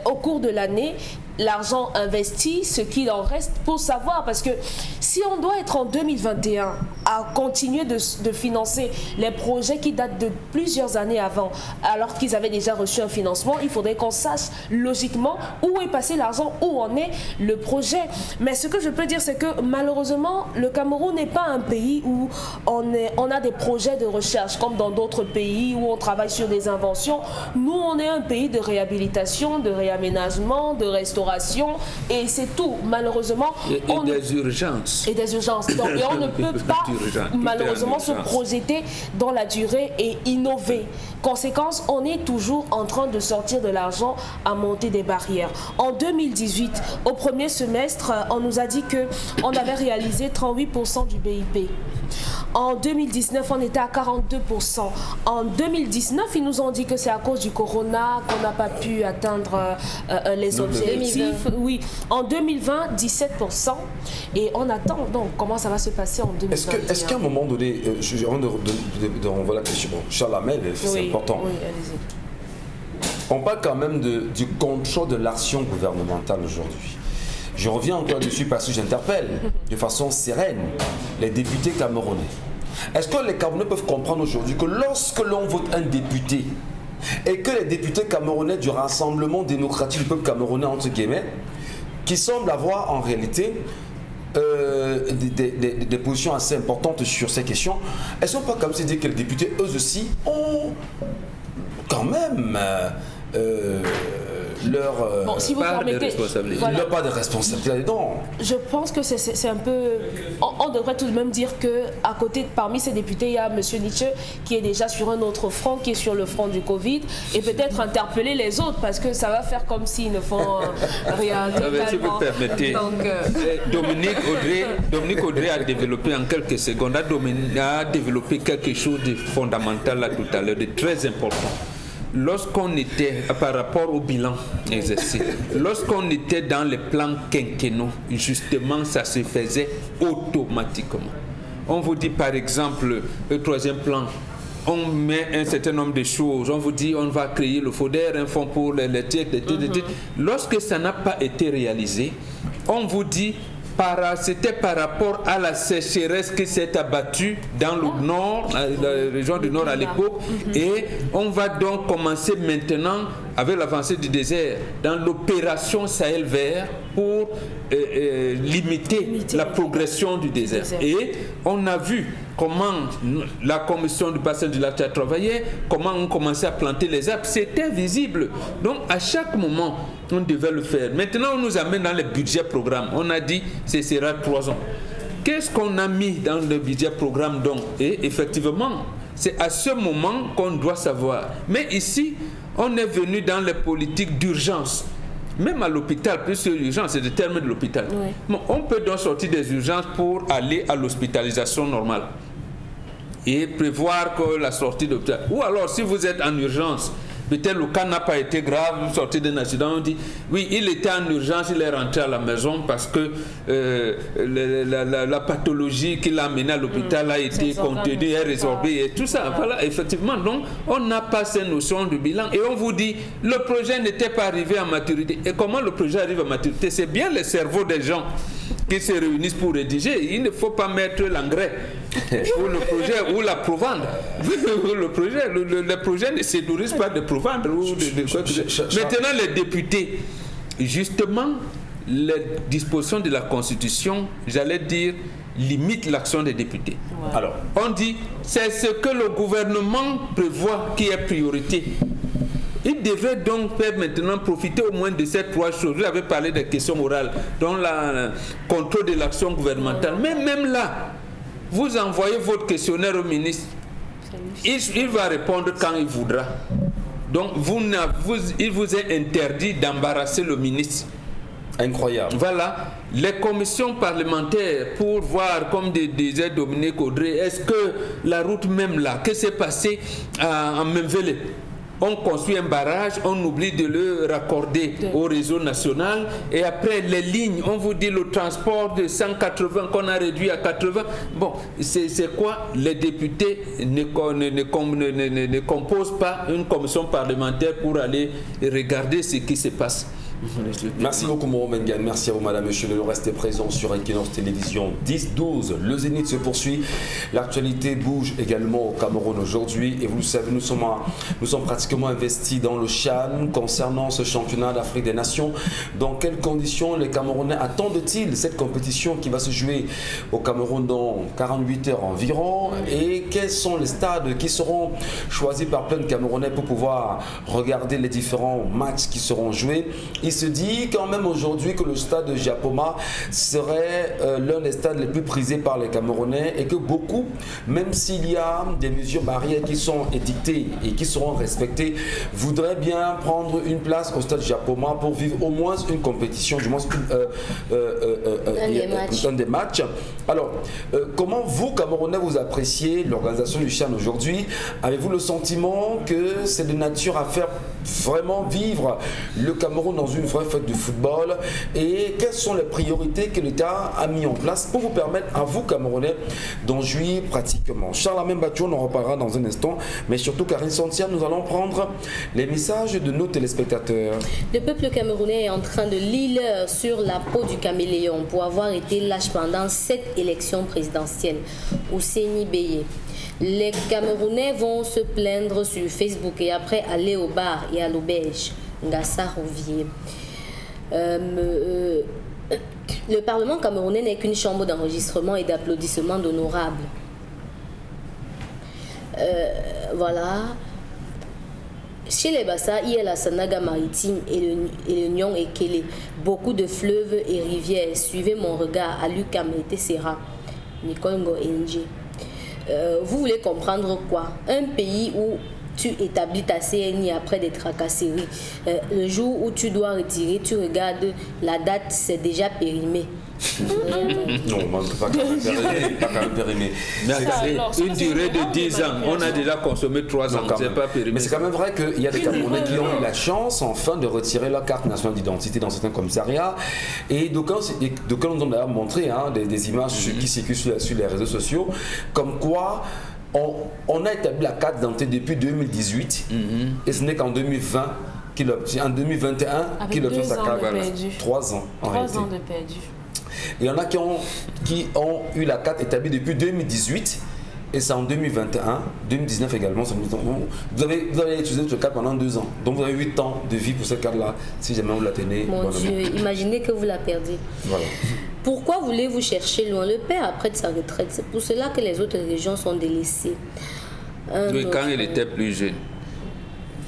au cours de l'année? l'argent investi, ce qu'il en reste, pour savoir, parce que si on doit être en 2021 à continuer de financer les projets qui datent de plusieurs années avant, alors qu'ils avaient déjà reçu un financement, il faudrait qu'on sache logiquement où est passé l'argent, où en est le projet. Mais ce que je peux dire, c'est que malheureusement, le Cameroun n'est pas un pays où on a des projets de recherche comme dans d'autres pays où on travaille sur des inventions. Nous, on est un pays de réhabilitation, de réaménagement, de restauration, et c'est tout. Malheureusement, et des urgences. Et des urgences. Donc, et on ne peut pas malheureusement se projeter dans la durée et innover. Conséquence, on est toujours en train de sortir de l'argent à monter des barrières. En 2018, au premier semestre, on nous a dit qu'on avait réalisé 38% du BIP. En 2019, on était à 42%. En 2019, ils nous ont dit que c'est à cause du corona qu'on n'a pas pu atteindre les objectifs. Oui. En 2020, 17%. Et on attend. Donc, comment ça va se passer en 2021? Est-ce qu'à un moment donné, on voit la question, Charles Hamel, c'est important. Oui, allez-y. On parle quand même du contrôle de l'action gouvernementale aujourd'hui. Je reviens encore dessus parce que j'interpelle de façon sereine les députés camerounais. Est-ce que les Camerounais peuvent comprendre aujourd'hui que lorsque l'on vote un député et que les députés camerounais du Rassemblement démocratique du peuple camerounais, entre guillemets, qui semblent avoir en réalité des positions assez importantes sur ces questions, est-ce qu'on peut quand même se dire que les députés, eux aussi, ont quand même bon, si vous permettez, voilà. Pas de responsabilité dedans. Je pense que c'est un peu... On devrait tout de même dire qu'à côté, parmi ces députés, il y a M. Nietzsche qui est déjà sur un autre front, qui est sur le front du Covid, et peut-être interpeller les autres, parce que ça va faire comme s'ils ne font rien. Si vous permettez, Dominique Audrey a développé en quelques secondes, a développé quelque chose de fondamental là tout à l'heure, de très important. Lorsqu'on était, par rapport au bilan exercé, lorsqu'on était dans les plans quinquennaux, justement, ça se faisait automatiquement. On vous dit, par exemple, le troisième plan, on met un certain nombre de choses. On vous dit, on va créer le FODER, un fonds pour les laitiers, Lorsque ça n'a pas été réalisé, on vous dit, c'était par rapport à la sécheresse qui s'est abattue dans le nord, la région du nord à l'époque, et on va donc commencer maintenant avec l'avancée du désert dans l'opération Sahel vert pour limiter la progression du désert. Et on a vu comment la commission du bassin du lac a travaillé, comment on commençait à planter les arbres, c'était visible. Donc à chaque moment, on devait le faire. Maintenant, on nous amène dans le budget programme. On a dit, ce sera 3 ans. Qu'est-ce qu'on a mis dans le budget programme donc? Et effectivement, c'est à ce moment qu'on doit savoir. Mais ici, on est venu dans les politiques d'urgence. Même à l'hôpital, puisque l'urgence, c'est le terme de l'hôpital. Oui. Bon, on peut donc sortir des urgences pour aller à l'hospitalisation normale et prévoir que la sortie d'hôpital. Ou alors, si vous êtes en urgence, peut-être le cas n'a pas été grave, vous sortez d'un accident, on dit oui, il était en urgence, il est rentré à la maison parce que la pathologie qui l'a amené à l'hôpital a été contenue, est résorbée et tout ça. Voilà, effectivement, donc on n'a pas ces notions de bilan et on vous dit le projet n'était pas arrivé à maturité. Et comment le projet arrive à maturité? C'est bien le cerveau des gens qui se réunissent pour rédiger. Il ne faut pas mettre l'engrais pour le projet ou la provendre. Le projet ne se nourrissent pas de provendre. Maintenant, les députés, justement, les dispositions de la Constitution, j'allais dire, limitent l'action des députés. Ouais. Alors, on dit, c'est ce que le gouvernement prévoit qui est priorité. Il devrait donc faire maintenant profiter au moins de ces 3 choses. Vous avez parlé des questions orales, dont le contrôle de l'action gouvernementale. Mais même là, vous envoyez votre questionnaire au ministre. Il va répondre quand il voudra. Donc, il vous est interdit d'embarrasser le ministre. Incroyable. Voilà. Les commissions parlementaires pour voir, comme disait Dominique Audrey, est-ce que la route même là, qu'est-ce qui s'est passé en Memvele? On construit un barrage, on oublie de le raccorder au réseau national et après les lignes, on vous dit le transport de 180 qu'on a réduit à 80. Bon, c'est quoi? Les députés ne composent pas une commission parlementaire pour aller regarder ce qui se passe. Merci beaucoup Mohamed Mengane, merci à vous madame, monsieur de rester présent sur Equinox Télévision 10-12. Le Zénith se poursuit, l'actualité bouge également au Cameroun aujourd'hui et vous le savez, nous sommes pratiquement investis dans le CHAN concernant ce championnat d'Afrique des Nations. Dans quelles conditions les Camerounais attendent-ils cette compétition qui va se jouer au Cameroun dans 48 heures environ et quels sont les stades qui seront choisis par plein de Camerounais pour pouvoir regarder les différents matchs qui seront joués. Il se dit quand même aujourd'hui que le stade de Japoma serait l'un des stades les plus prisés par les Camerounais et que beaucoup, même s'il y a des mesures barrières qui sont édictées et qui seront respectées, voudraient bien prendre une place au stade Japoma pour vivre au moins une compétition, du moins un des matchs. Alors, comment vous, Camerounais, vous appréciez l'organisation du CHAN aujourd'hui? Avez-vous le sentiment que c'est de nature à faire vraiment vivre le Cameroun dans une vraie fête de football et quelles sont les priorités que l'État a mis en place pour vous permettre à vous Camerounais d'en jouir pratiquement? Charles Amem Batchou, on en reparlera dans un instant, mais surtout Karine Santia, nous allons prendre les messages de nos téléspectateurs. Le peuple camerounais est en train de lire sur la peau du caméléon pour avoir été lâche pendant 7 élections présidentielles au Séni Béyé. Les Camerounais vont se plaindre sur Facebook et après aller au bar et à l'auberge. Ngassa Rouvier. Le Parlement camerounais n'est qu'une chambre d'enregistrement et d'applaudissements d'honorables. Voilà. Chez les Bassa, il y a la Sanaga maritime et le Nyong et Kélé. Beaucoup de fleuves et rivières. Suivez mon regard à Lucam et Tessera. Nicole Ngo Enji. Vous voulez comprendre quoi? Un pays où tu établis ta CNI après des tracasseries. Le jour où tu dois retirer, tu regardes la date, c'est déjà périmé. Non, on ne peut pas périmer. Une durée de 10 ans, on a déjà consommé 3 ans, c'est pas périmé. Mais c'est quand même vrai qu'il y a des Camerounais qui ont eu la chance enfin de retirer leur carte nationale d'identité dans certains commissariats. Et d'aucuns nous ont d'ailleurs montré des images qui circulent sur les réseaux sociaux, comme quoi on a établi la carte d'identité depuis 2018 et ce n'est qu'en 2020 en 2021 qu'il obtient sa carte. 3 ans en réalité. 3 ans de perdu. Il y en a qui ont eu la carte établie depuis 2018 et c'est en 2021, 2019 également. Vous avez utilisé votre carte pendant 2 ans. Donc vous avez 8 ans de vie pour cette carte-là. Si jamais vous la tenez. Mon Dieu, imaginez que vous la perdiez. Voilà. Pourquoi voulez-vous chercher loin? Le père après de sa retraite, c'est pour cela que les autres régions sont délaissées. Oui, quand il était plus jeune.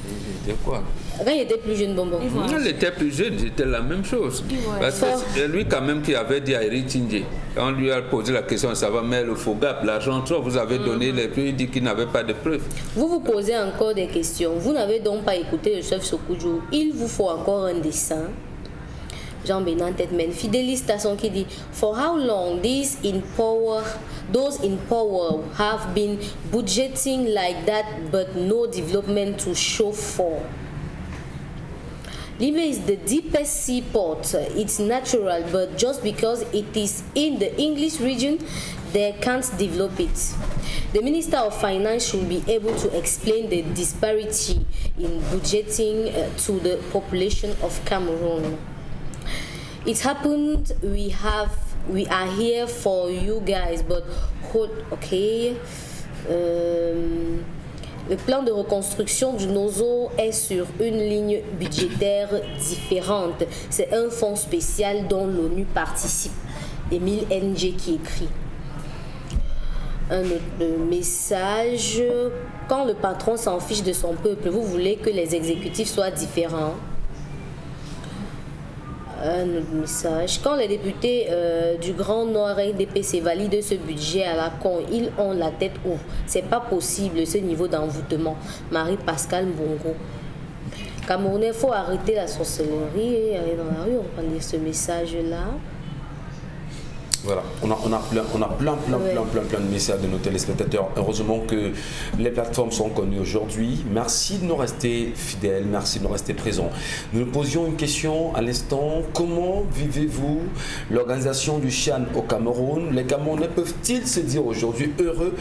Il était quoi? Quand il était plus jeune, bonbon. Quand il était plus jeune, c'était la même chose. Parce que c'est lui quand même qui avait dit à Eric Tindje, on lui a posé la question, ça va, mais le FOGAP, l'argent, vous avez donné les preuves, il dit qu'il n'avait pas de preuves. Vous vous posez encore des questions. Vous n'avez donc pas écouté le chef Sokoudjou. Il vous faut encore un dessin. Jean-Bénin Tetmen, Fidélis Tasson qui dit For how long those in power have been budgeting like that but no development to show for? Libya is the deepest seaport. It's natural, but just because it is in the English region, they can't develop it. The Minister of Finance should be able to explain the disparity in budgeting to the population of Cameroon. It happened, we are here for you guys, but okay. Le plan de reconstruction du Nozo est sur une ligne budgétaire différente. C'est un fonds spécial dont l'ONU participe. Émile NG qui écrit. Un autre message. Quand le patron s'en fiche de son peuple, vous voulez que les exécutifs soient différents? Un autre message. Quand les députés du Grand Nord RDPC valident ce budget à la con, ils ont la tête haute. C'est pas possible ce niveau d'envoûtement. Marie-Pascale Mbongo. Camerounais, il faut arrêter la sorcellerie et aller dans la rue. On va lire ce message-là. Voilà, on a plein de messages de nos téléspectateurs. Heureusement que les plateformes sont connues aujourd'hui. Merci de nous rester fidèles, merci de nous rester présents. Nous nous posions une question à l'instant. Comment vivez-vous l'organisation du CHAN au Cameroun? Les Camerounais peuvent-ils se dire aujourd'hui heureux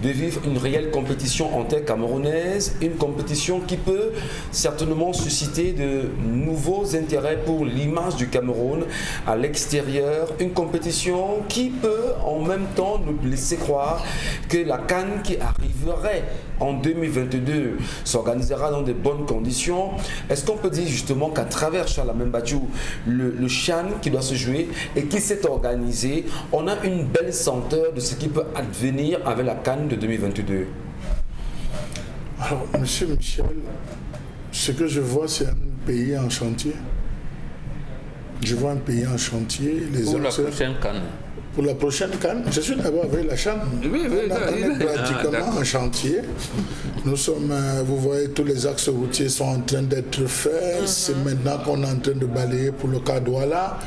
de vivre une réelle compétition inter-camerounaise, une compétition qui peut certainement susciter de nouveaux intérêts pour l'image du Cameroun à l'extérieur, une compétition qui peut en même temps nous laisser croire que la CAN qui arriverait en 2022 s'organisera dans de bonnes conditions. Est-ce qu'on peut dire justement qu'à travers Charlemagne Bachou, le CHAN qui doit se jouer et qui s'est organisé, on a une belle senteur de ce qui peut advenir avec la CAN de 2022? Alors, Monsieur Michel, ce que je vois, c'est un pays en chantier. Je vois un pays en chantier. Pour la prochaine CAN. Pour la prochaine CAN, je suis d'abord avec la CHAN. Oui, on est pratiquement en chantier. Nous sommes, vous voyez, tous les axes routiers sont en train d'être faits. C'est maintenant qu'on est en train de balayer pour le cas Douala,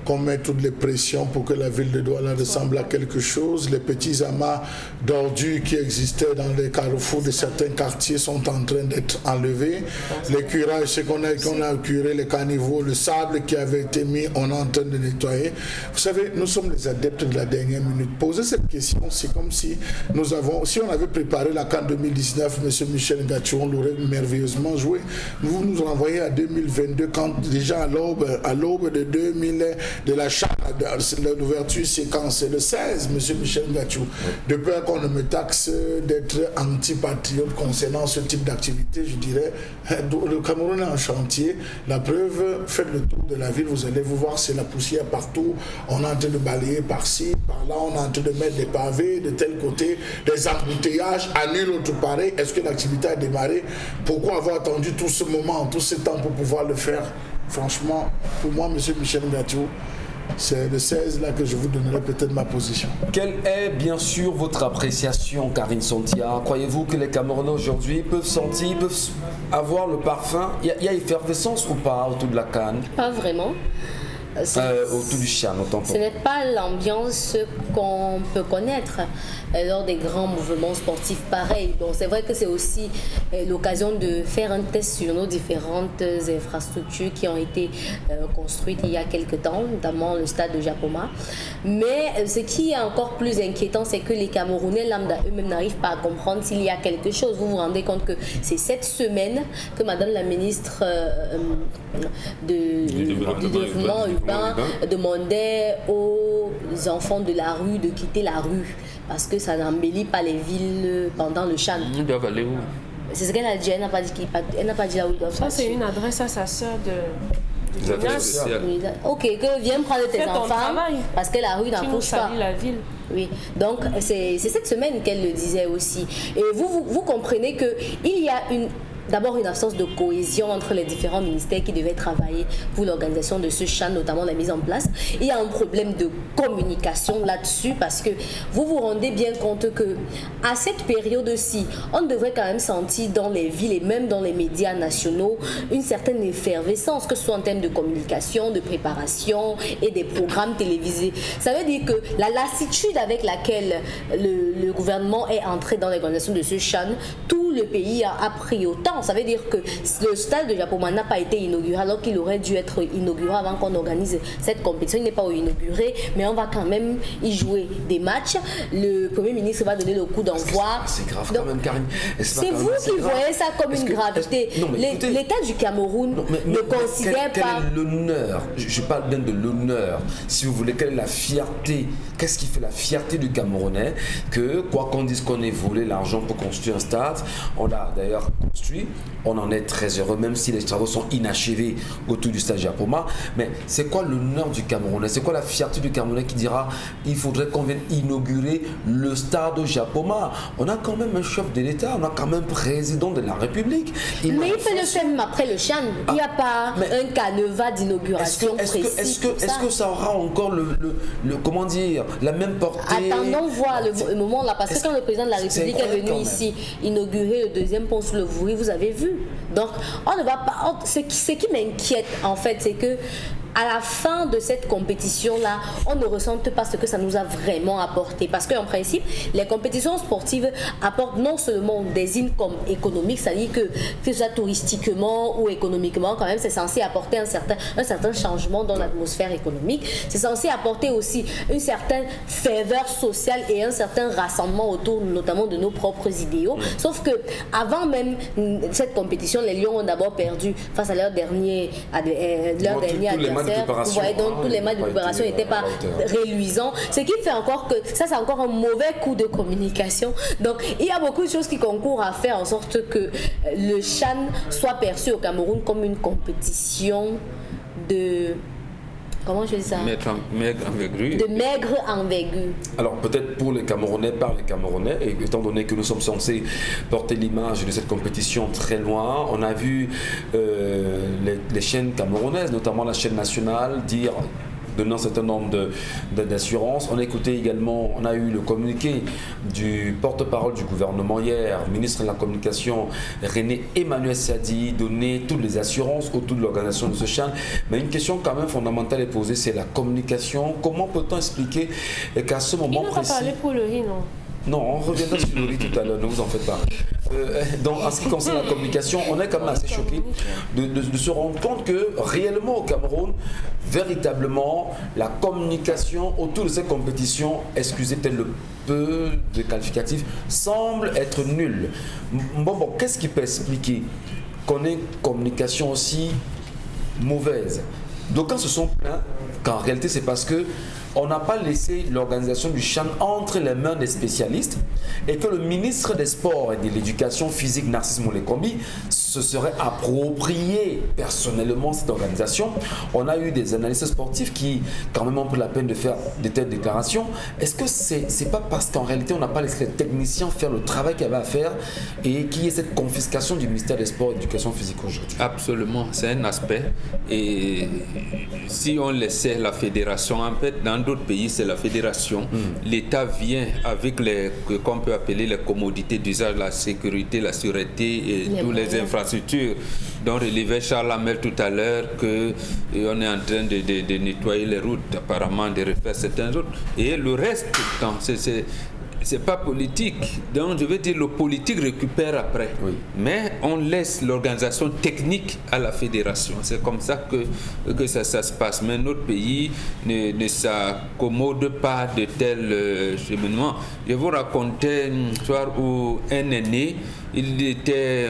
qu'on met toutes les pressions pour que la ville de Douala ressemble à quelque chose. Les petits amas d'ordures qui existaient dans les carrefours de certains quartiers sont en train d'être enlevés. Les curages, c'est qu'on a curé les caniveaux, le sable qui avait été mis, on est en train de nettoyer. Vous savez, nous sommes les adeptes de la dernière minute. Poser cette question, c'est comme si si on avait préparé la CAN 2019, M. Michel Ngachou, on l'aurait merveilleusement joué. Vous nous renvoyez à 2022, quand déjà à l'aube de 2000, de la CHAN, l'ouverture séquence, c'est le 16, M. Michel Ngachou. De peur qu'on ne me taxe d'être anti-patriote concernant ce type d'activité, je dirais, le Cameroun est en chantier. La preuve, faites le tour de la ville, vous allez vous voir, c'est la poussière partout. On est en train de balayer par-ci, par-là, on est en train de mettre des pavés de tel côté, des embouteillages, à nul autre pareil. Est-ce que l'activité a démarré? Pourquoi avoir attendu tout ce moment, tout ce temps pour pouvoir le faire? Franchement, pour moi, M. Michel Ngachou, c'est le 16 là que je vous donnerai peut-être ma position. Quelle est bien sûr votre appréciation, Karine Sontia? Croyez-vous que les Camerounais aujourd'hui peuvent sentir, peuvent avoir le parfum? Il y a effervescence ou pas autour de la CAN? Pas vraiment. Autour du CHAN, autant pour. Ce n'est pas l'ambiance qu'on peut connaître lors des grands mouvements sportifs pareils. Donc c'est vrai que c'est aussi l'occasion de faire un test sur nos différentes infrastructures qui ont été construites il y a quelques temps, notamment le stade de Japoma. Mais ce qui est encore plus inquiétant, c'est que les Camerounais lambda eux-mêmes n'arrivent pas à comprendre s'il y a quelque chose. Vous vous rendez compte que c'est cette semaine que Madame la ministre du développement urbain demandait aux enfants de la rue de quitter la rue parce que ça n'embellit pas les villes pendant le CHAN. Ils doivent aller où? C'est ce qu'elle a dit, elle n'a pas dit là où ils doivent. Ça, c'est une adresse à sa sœur de... Ok, que viens prendre tes enfants parce que la rue n'approche pas. La ville. Oui, donc c'est cette semaine qu'elle le disait aussi. Et vous comprenez qu'il y a d'abord une absence de cohésion entre les différents ministères qui devaient travailler pour l'organisation de ce CHAN, notamment la mise en place. Il y a un problème de communication là-dessus parce que vous vous rendez bien compte que à cette période-ci, on devrait quand même sentir dans les villes et même dans les médias nationaux une certaine effervescence, que ce soit en termes de communication, de préparation et des programmes télévisés. Ça veut dire que la lassitude avec laquelle le gouvernement est entré dans l'organisation de ce CHAN, tout le pays a pris autant. Ça veut dire que le stade de Japoma n'a pas été inauguré alors qu'il aurait dû être inauguré avant qu'on organise cette compétition. Il n'est pas inauguré, mais on va quand même y jouer des matchs. Le Premier ministre va donner le coup d'envoi. C'est grave quand même, Karine. C'est vous qui voyez ça comme une gravité. L'État du Cameroun ne considère pas... Quel est l'honneur? Je parle bien de l'honneur. Si vous voulez, quelle est la fierté? Qu'est-ce qui fait la fierté du Camerounais? Que, quoi qu'on dise qu'on ait volé l'argent pour construire un stade, on l'a d'ailleurs construit. On en est très heureux, même si les travaux sont inachevés autour du stade Japoma. Mais c'est quoi l'honneur du Camerounais? C'est quoi la fierté du Camerounais qui dira il faudrait qu'on vienne inaugurer le stade Japoma? On a quand même un chef de l'État, on a quand même un président de la République. Mais il fait le faire même après le CHAN. Il n'y a pas un canevas d'inauguration précis. Est-ce que ça aura encore comment dire, la même portée? Attendons voir le moment là, parce que quand le président de la République est venu ici inaugurer le deuxième pont sous le Vouri, vous avez vu. Donc, on ne va pas. Ce qui m'inquiète, en fait, c'est que à la fin de cette compétition-là, on ne ressente pas ce que ça nous a vraiment apporté. Parce qu'en principe, les compétitions sportives apportent non seulement des incomes économiques, c'est-à-dire que ce soit touristiquement ou économiquement, quand même, c'est censé apporter un certain changement dans l'atmosphère économique. C'est censé apporter aussi une certaine faveur sociale et un certain rassemblement autour, notamment de nos propres idéaux. Sauf que avant même cette compétition, les Lions ont d'abord perdu face à leur dernier adversaire. Vous voyez, donc tous les matchs de préparation n'étaient pas réluisants. Ce qui fait encore que ça, c'est encore un mauvais coup de communication. Donc, il y a beaucoup de choses qui concourent à faire en sorte que le CHAN soit perçu au Cameroun comme une compétition de... Comment je dis ça? Maigre envergure. De maigre envergure. Alors peut-être pour les Camerounais, par les Camerounais, et étant donné que nous sommes censés porter l'image de cette compétition très loin, on a vu les chaînes camerounaises, notamment la chaîne nationale, donnant un certain nombre d'assurances. On a écouté également, on a eu le communiqué du porte-parole du gouvernement hier, ministre de la Communication, René Emmanuel Sadi, donner toutes les assurances autour de l'organisation de ce CHAN. Mais une question quand même fondamentale est posée, c'est la communication. Comment peut-on expliquer qu'à ce moment précis... Il n'a pas parlé pour le riz, non? Non, on reviendra sur le riz tout à l'heure, ne vous en faites pas. Donc, en ce qui concerne la communication, on est quand même assez choqué de se rendre compte que réellement au Cameroun, véritablement, la communication autour de cette compétition, excusez peut-être le peu de qualificatifs, semble être nulle. Bon, qu'est-ce qui peut expliquer qu'on ait une communication aussi mauvaise? D'aucuns se sont plaints qu'en réalité c'est parce que on n'a pas laissé l'organisation du CHAN entre les mains des spécialistes et que le ministre des Sports et de l'Éducation physique, Narcisse Moulé-Kombi, se serait approprié personnellement cette organisation. On a eu des analystes sportifs qui, quand même, ont pris la peine de faire de telles déclarations. Est-ce que c'est pas parce qu'en réalité, on n'a pas laissé les techniciens faire le travail qu'il y avait à faire et qu'il y ait cette confiscation du ministère des Sports et de l'Éducation physique aujourd'hui? Absolument, c'est un aspect. Et si on laissait la fédération, en fait, dans d'autres pays, c'est la fédération. L'État vient avec qu'on peut appeler les commodités d'usage, la sécurité, la sûreté et toutes les infrastructures dont relevait Charles Hamel tout à l'heure qu'on est en train de nettoyer les routes, apparemment de refaire certaines autres. Et le reste, c'est pas politique. Donc, je veux dire, le politique récupère après. Oui. Mais on laisse l'organisation technique à la fédération. C'est comme ça que ça se passe. Mais notre pays ne s'accommode pas de tels cheminements. Je vous racontais une histoire où un aîné, il était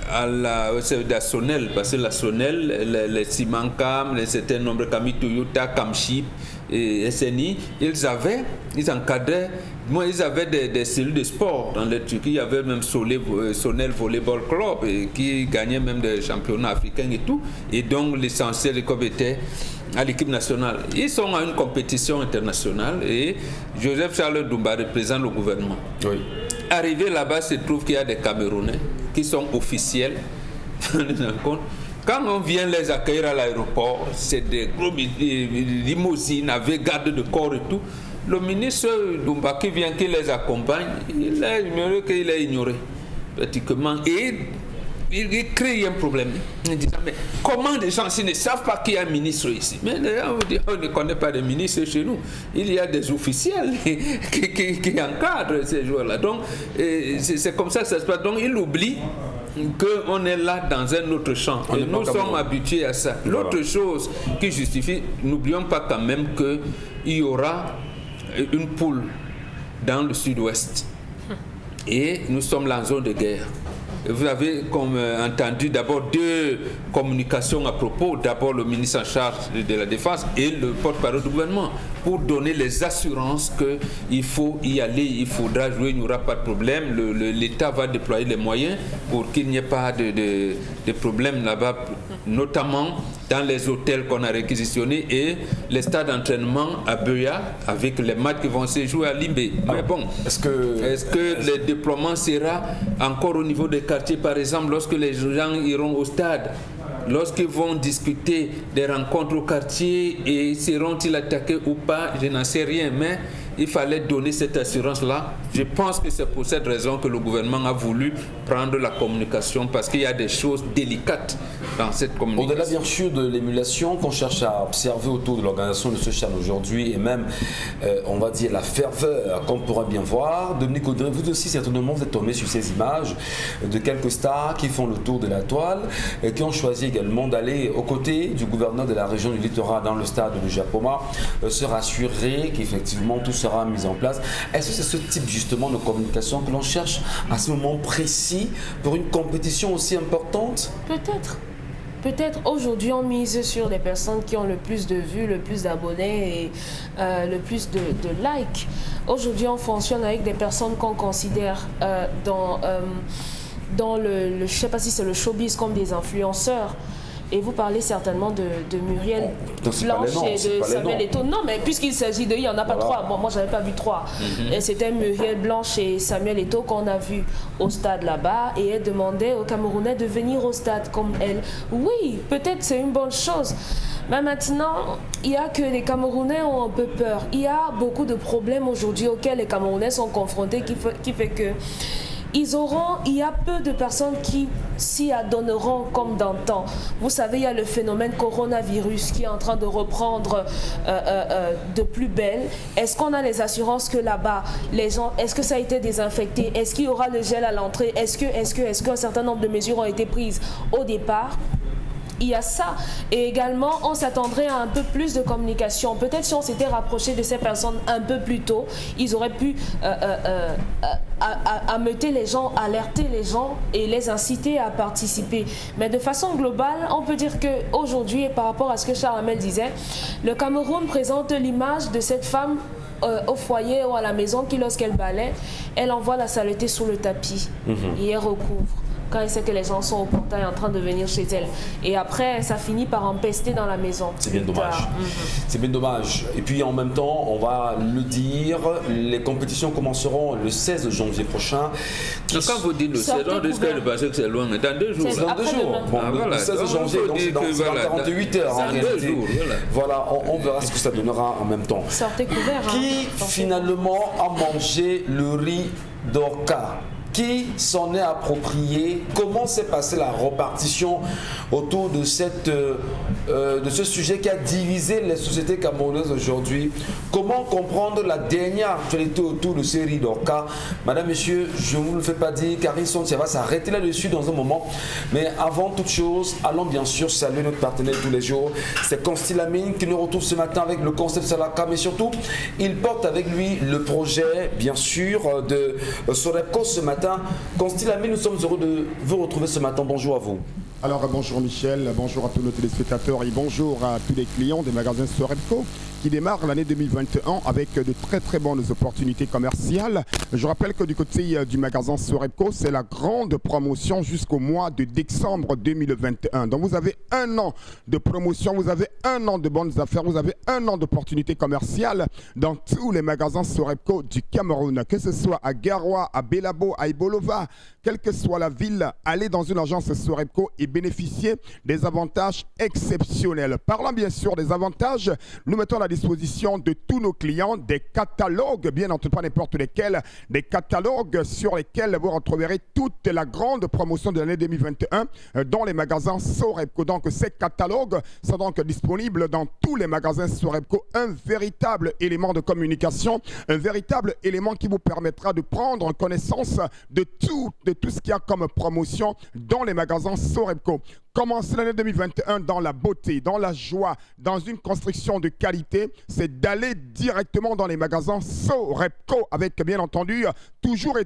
à la Sonel, parce que la Sonel, les Simancam, les certains nombres Kami Toyota, Kamship et SNI, ils encadraient. Moi, ils avaient des cellules de sport dans les trucs. Il y avait même Sonel Volleyball Club qui gagnait même des championnats africains et tout. Et donc, l'essentiel des clubs était à l'équipe nationale. Ils sont à une compétition internationale et Joseph Charles Doumbia représente le gouvernement. Oui. Arrivé là-bas, il se trouve qu'il y a des Camerounais qui sont officiels. Quand on vient les accueillir à l'aéroport, c'est des gros limousines avec garde de corps et tout. Le ministre Doumbia qui vient, qui les accompagne, il a ignoré qu'il a ignoré pratiquement. Et il crée un problème. Il dit, mais comment des gens ici ne savent pas qu'il y a un ministre ici? Mais on ne connaît pas de ministre chez nous. Il y a des officiels qui encadrent ces joueurs-là. Donc, c'est comme ça que ça se passe. Donc, il oublie qu'on est là dans un autre champ. Et nous sommes habitués à ça. Voilà. L'autre chose qui justifie, n'oublions pas quand même qu'il y aura une poule dans le sud-ouest. Et nous sommes là en zone de guerre. Vous avez comme entendu d'abord deux communications à propos. D'abord le ministre en charge de la Défense et le porte-parole du gouvernement pour donner les assurances qu'il faut y aller, il faudra jouer, il n'y aura pas de problème. L'État va déployer les moyens pour qu'il n'y ait pas de problème là-bas, notamment dans les hôtels qu'on a réquisitionnés et les stades d'entraînement à Buea avec les matchs qui vont se jouer à Limbé. Mais bon, est-ce que le déploiement sera encore au niveau des quartiers, par exemple, lorsque les gens iront au stade, lorsqu'ils vont discuter des rencontres au quartier et seront-ils attaqués ou pas, je n'en sais rien, mais il fallait donner cette assurance-là Je pense que c'est pour cette raison que le gouvernement a voulu prendre la communication, parce qu'il y a des choses délicates dans cette communication. Au-delà bien sûr de l'émulation qu'on cherche à observer autour de l'organisation de ce CHAN aujourd'hui, et même, on va dire, la ferveur qu'on pourra bien voir, Dominique Audrey, vous aussi certainement vous êtes tombé sur ces images de quelques stars qui font le tour de la toile et qui ont choisi également d'aller aux côtés du gouverneur de la région du littoral dans le stade de Japoma, se rassurer qu'effectivement tout sera mis en place. Est-ce que c'est ce type justement de communication que l'on cherche à ce moment précis pour une compétition aussi importante? Peut-être aujourd'hui on mise sur les personnes qui ont le plus de vues, le plus d'abonnés et le plus de likes. Aujourd'hui on fonctionne avec des personnes qu'on considère dans le, je ne sais pas si c'est le showbiz, comme des influenceurs. Et vous parlez certainement de Muriel Blanche et de Samuel Eto'o. Non, mais puisqu'il s'agit de... Il n'y en a pas trois. Bon, moi, je n'avais pas vu trois. Et c'était Muriel Blanche et Samuel Eto'o qu'on a vu au stade là-bas. Et elle demandait aux Camerounais de venir au stade comme elle. Oui, peut-être c'est une bonne chose. Mais maintenant, il y a que les Camerounais ont un peu peur. Il y a beaucoup de problèmes aujourd'hui auxquels les Camerounais sont confrontés qui fait que... il y a peu de personnes qui s'y adonneront comme d'antan. Vous savez, il y a le phénomène coronavirus qui est en train de reprendre de plus belle. Est-ce qu'on a les assurances que là-bas, les gens, est-ce que ça a été désinfecté? Est-ce qu'il y aura le gel à l'entrée? Est-ce qu'un certain nombre de mesures ont été prises au départ? Il y a ça. Et également, on s'attendrait à un peu plus de communication. Peut-être si on s'était rapproché de ces personnes un peu plus tôt, ils auraient pu ameuter les gens, alerter les gens et les inciter à participer. Mais de façon globale, on peut dire qu'aujourd'hui, et par rapport à ce que Charles Hamel disait, le Cameroun présente l'image de cette femme au foyer ou à la maison qui, lorsqu'elle balaie, elle envoie la saleté sous le tapis et elle recouvre. Quand elle sait que les gens sont au portail en train de venir chez elle. Et après, ça finit par empester dans la maison. C'est bien dommage. C'est bien dommage. Et puis en même temps, on va le dire, les compétitions commenceront le 16 janvier prochain. Quand vous dites le 16, on risque de passer que c'est loin. Dans 2 jours. Dans 2 jours. Bon, le 16 janvier, donc c'est dans 48 heures en réalité. Voilà, on verra ce que ça donnera en même temps. Sortez couvert. Qui finalement a mangé le riz d'Orca? Qui s'en est approprié? Comment s'est passée la répartition autour de ce sujet qui a divisé les sociétés camerounaises aujourd'hui? Comment comprendre la dernière actualité autour de ces riz d'Orca? Madame, Monsieur, je ne vous le fais pas dire, Karine Sontia va s'arrêter là-dessus dans un moment. Mais avant toute chose, allons bien sûr saluer notre partenaire tous les jours. C'est Constellamine qui nous retrouve ce matin avec le concept Salaka, mais surtout, il porte avec lui le projet, bien sûr, de Sorepco ce matin. Constellamine, nous sommes heureux de vous retrouver ce matin. Bonjour à vous. Alors bonjour Michel, bonjour à tous nos téléspectateurs et bonjour à tous les clients des magasins Sorepco qui démarrent l'année 2021 avec de très bonnes opportunités commerciales. Je rappelle que du côté du magasin Sorepco, c'est la grande promotion jusqu'au mois de décembre 2021. Donc vous avez un an de promotion, vous avez un an de bonnes affaires, vous avez un an d'opportunités commerciales dans tous les magasins Sorepco du Cameroun. Que ce soit à Garoua, à Belabo, à Ibolova, quelle que soit la ville, allez dans une agence Sorepco et bénéficier des avantages exceptionnels. Parlant bien sûr des avantages, nous mettons à la disposition de tous nos clients des catalogues, bien entendu pas n'importe lesquels, des catalogues sur lesquels vous retrouverez toute la grande promotion de l'année 2021 dans les magasins Sorepco. Donc ces catalogues sont donc disponibles dans tous les magasins Sorepco. Un véritable élément de communication, un véritable élément qui vous permettra de prendre connaissance de tout ce qu'il y a comme promotion dans les magasins Sorepco. Commencer l'année 2021 dans la beauté, dans la joie, dans une construction de qualité, c'est d'aller directement dans les magasins Sorepco avec bien entendu toujours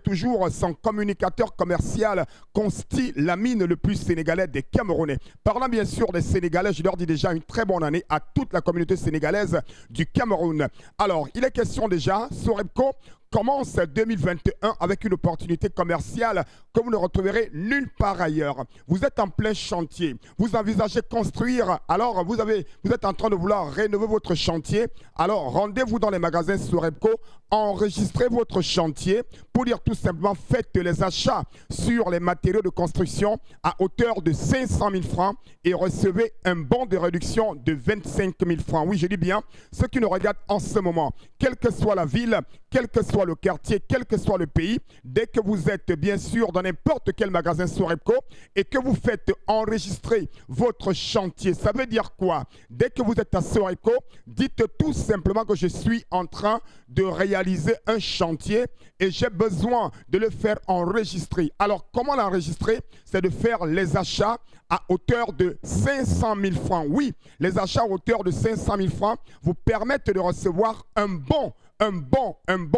son communicateur commercial Constellamine, le plus sénégalais des Camerounais. Parlant bien sûr des Sénégalais, je leur dis déjà une très bonne année à toute la communauté sénégalaise du Cameroun. Alors, il est question déjà, Sorepco commence 2021 avec une opportunité commerciale que vous ne retrouverez nulle part ailleurs. Vous êtes en plein chantier, vous envisagez construire, alors vous êtes en train de vouloir rénover votre chantier, alors rendez-vous dans les magasins Sorepco, enregistrez votre chantier, pour dire tout simplement faites les achats sur les matériaux de construction à hauteur de 500 000 francs et recevez un bon de réduction de 25 000 francs. Oui, je dis bien, ceux qui nous regardent en ce moment, quelle que soit la ville, quel que soit le quartier, quel que soit le pays, dès que vous êtes bien sûr dans n'importe quel magasin Sorebco et que vous faites enregistrer votre chantier, ça veut dire quoi? Dès que vous êtes à Sorebco, dites tout simplement que je suis en train de réaliser un chantier et j'ai besoin de le faire enregistrer. Alors, comment l'enregistrer? C'est de faire les achats à hauteur de 500 000 francs. Oui, les achats à hauteur de 500 000 francs vous permettent de recevoir un bon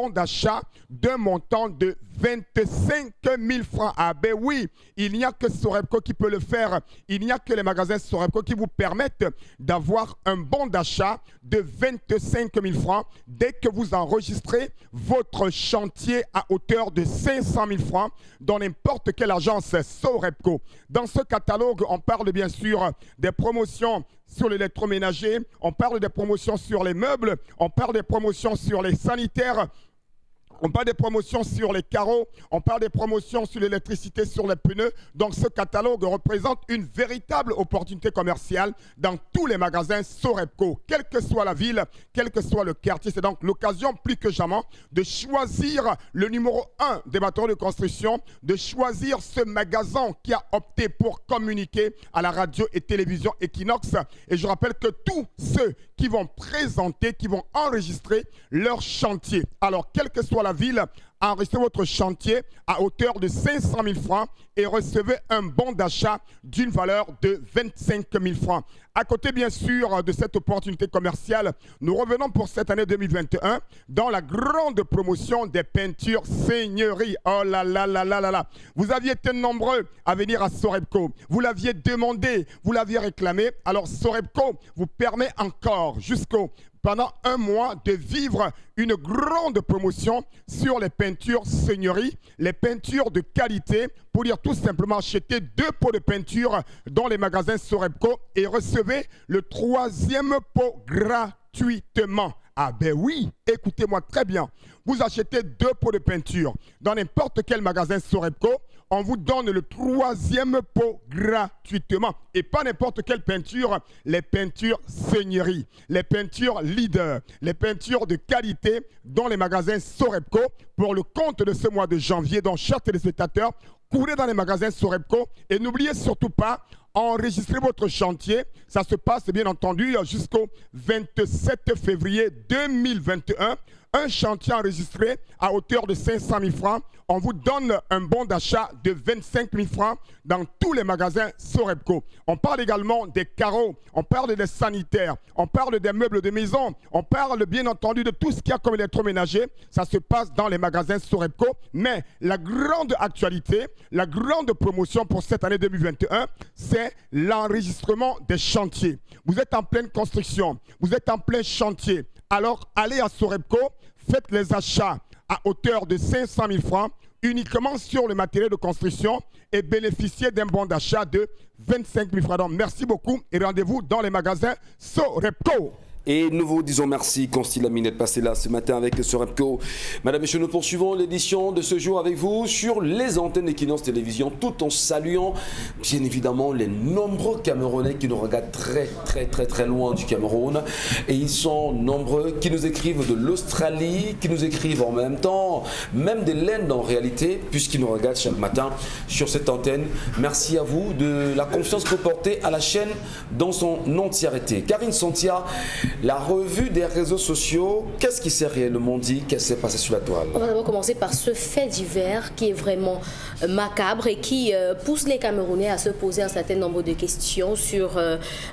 d'achat d'un montant de 25 000 francs. Ah ben oui, il n'y a que Sorebco qui peut le faire. Il n'y a que les magasins Sorebco qui vous permettent d'avoir un bon d'achat de 25 000 francs dès que vous enregistrez votre chantier à hauteur de 500 000 francs dans n'importe quelle agence Sorebco. Dans ce catalogue, on parle bien sûr des promotions sur l'électroménager, on parle des promotions sur les meubles, on parle des promotions sur les sanitaires, on parle des promotions sur les carreaux, on parle des promotions sur l'électricité, sur les pneus. Donc ce catalogue représente une véritable opportunité commerciale dans tous les magasins Sorebco. Quelle que soit la ville, quel que soit le quartier, c'est donc l'occasion plus que jamais de choisir le numéro 1 des matériaux de construction, de choisir ce magasin qui a opté pour communiquer à la radio et télévision Equinox. Et je rappelle que tous ceux qui vont présenter, qui vont enregistrer leur chantier. Alors, quelle que soit la ville, enregistrez votre chantier à hauteur de 500 000 francs et recevez un bon d'achat d'une valeur de 25 000 francs. À côté, bien sûr, de cette opportunité commerciale, nous revenons pour cette année 2021 dans la grande promotion des peintures Seigneurie. Oh là là là là là là. Vous aviez été nombreux à venir à Sorebco. Vous l'aviez demandé, vous l'aviez réclamé. Alors Sorebco vous permet encore pendant un mois de vivre une grande promotion sur les peintures Seigneurie, les peintures de qualité, pour dire tout simplement acheter 2 pots de peinture dans les magasins Sorebco et recevez le 3e pot gratuitement. Ah ben oui, écoutez-moi très bien. Vous achetez 2 pots de peinture dans n'importe quel magasin Sorebco, on vous donne le 3e pot gratuitement. Et pas n'importe quelle peinture, les peintures Seigneurie, les peintures leader, les peintures de qualité dans les magasins Sorebco pour le compte de ce mois de janvier. Donc, chers téléspectateurs, courez dans les magasins Sorebco et n'oubliez surtout pas, enregistrez votre chantier. Ça se passe bien entendu jusqu'au 27 février 2021. Un chantier enregistré à hauteur de 500 000 francs. On vous donne un bon d'achat de 25 000 francs dans tous les magasins Sorebco. On parle également des carreaux, on parle des sanitaires, on parle des meubles de maison, on parle bien entendu de tout ce qu'il y a comme électroménager. Ça se passe dans les magasins Sorebco. Mais la grande actualité, la grande promotion pour cette année 2021, c'est l'enregistrement des chantiers. Vous êtes en pleine construction, vous êtes en plein chantier. Alors allez à Sorebco, faites les achats à hauteur de 500 000 francs uniquement sur le matériel de construction et bénéficiez d'un bon d'achat de 25 000 francs. Donc, merci beaucoup et rendez-vous dans les magasins Sorebco. Et nous vous disons merci, Constille Amine, d'être passé là ce matin avec Sorebco. Madame et messieurs, nous poursuivons l'édition de ce jour avec vous sur les antennes d'Equinox Télévision, tout en saluant bien évidemment les nombreux Camerounais qui nous regardent très loin du Cameroun. Et ils sont nombreux qui nous écrivent de l'Australie, qui nous écrivent en même temps, même de l'Inde en réalité, puisqu'ils nous regardent chaque matin sur cette antenne. Merci à vous de la confiance que vous portez à la chaîne dans son entièreté. Karine Santia, la revue des réseaux sociaux, qu'est-ce qui s'est réellement dit? Qu'est-ce qui s'est passé sur la toile? On va d'abord commencer par ce fait divers qui est vraiment macabre et qui pousse les Camerounais à se poser un certain nombre de questions sur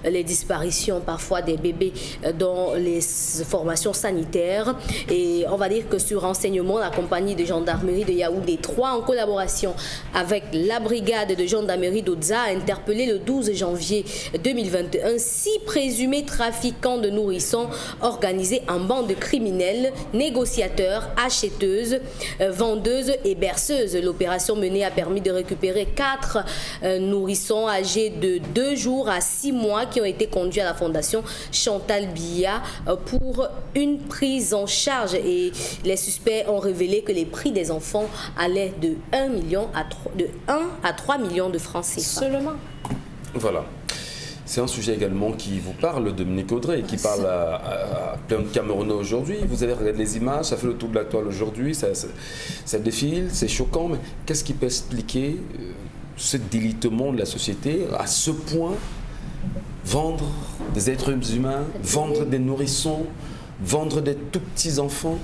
les disparitions parfois des bébés dans les formations sanitaires. Et on va dire que sur renseignement, la compagnie de gendarmerie de Yaoundé 3, en collaboration avec la brigade de gendarmerie d'Odza, a interpellé le 12 janvier 2021 6 présumés trafiquants de nourriture organisés en bande de criminels, négociateurs, acheteuses, vendeuses et berceuses. L'opération menée a permis de récupérer 4 nourrissons âgés de 2 jours à 6 mois qui ont été conduits à la fondation Chantal Biya pour une prise en charge. Et les suspects ont révélé que les prix des enfants allaient de 1 à 3 millions de francs CFA. Seulement. Voilà. C'est un sujet également qui vous parle, Dominique Audrey, qui parle à plein de Camerounais aujourd'hui. Vous avez regardé les images, ça fait le tour de la toile aujourd'hui, ça défile, c'est choquant, mais qu'est-ce qui peut expliquer ce délitement de la société à ce point? Vendre des êtres humains, vendre des nourrissons, vendre des tout petits enfants.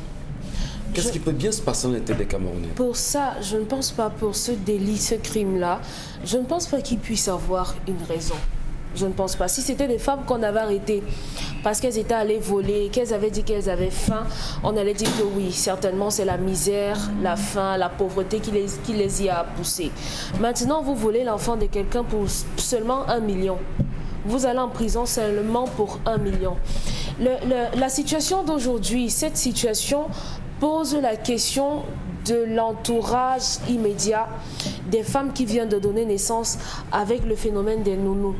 Qu'est-ce qui peut bien se passer dans la tête des Camerounais? Pour ça, je ne pense pas, pour ce délit, ce crime-là, je ne pense pas qu'il puisse avoir une raison. Je ne pense pas. Si c'était des femmes qu'on avait arrêtées parce qu'elles étaient allées voler, qu'elles avaient dit qu'elles avaient faim, on allait dire que oui, certainement c'est la misère, la faim, la pauvreté qui les y a poussées. Maintenant, vous volez l'enfant de quelqu'un pour seulement 1 million. Vous allez en prison seulement pour 1 million. La situation d'aujourd'hui, cette situation pose la question de l'entourage immédiat des femmes qui viennent de donner naissance avec le phénomène des nounous.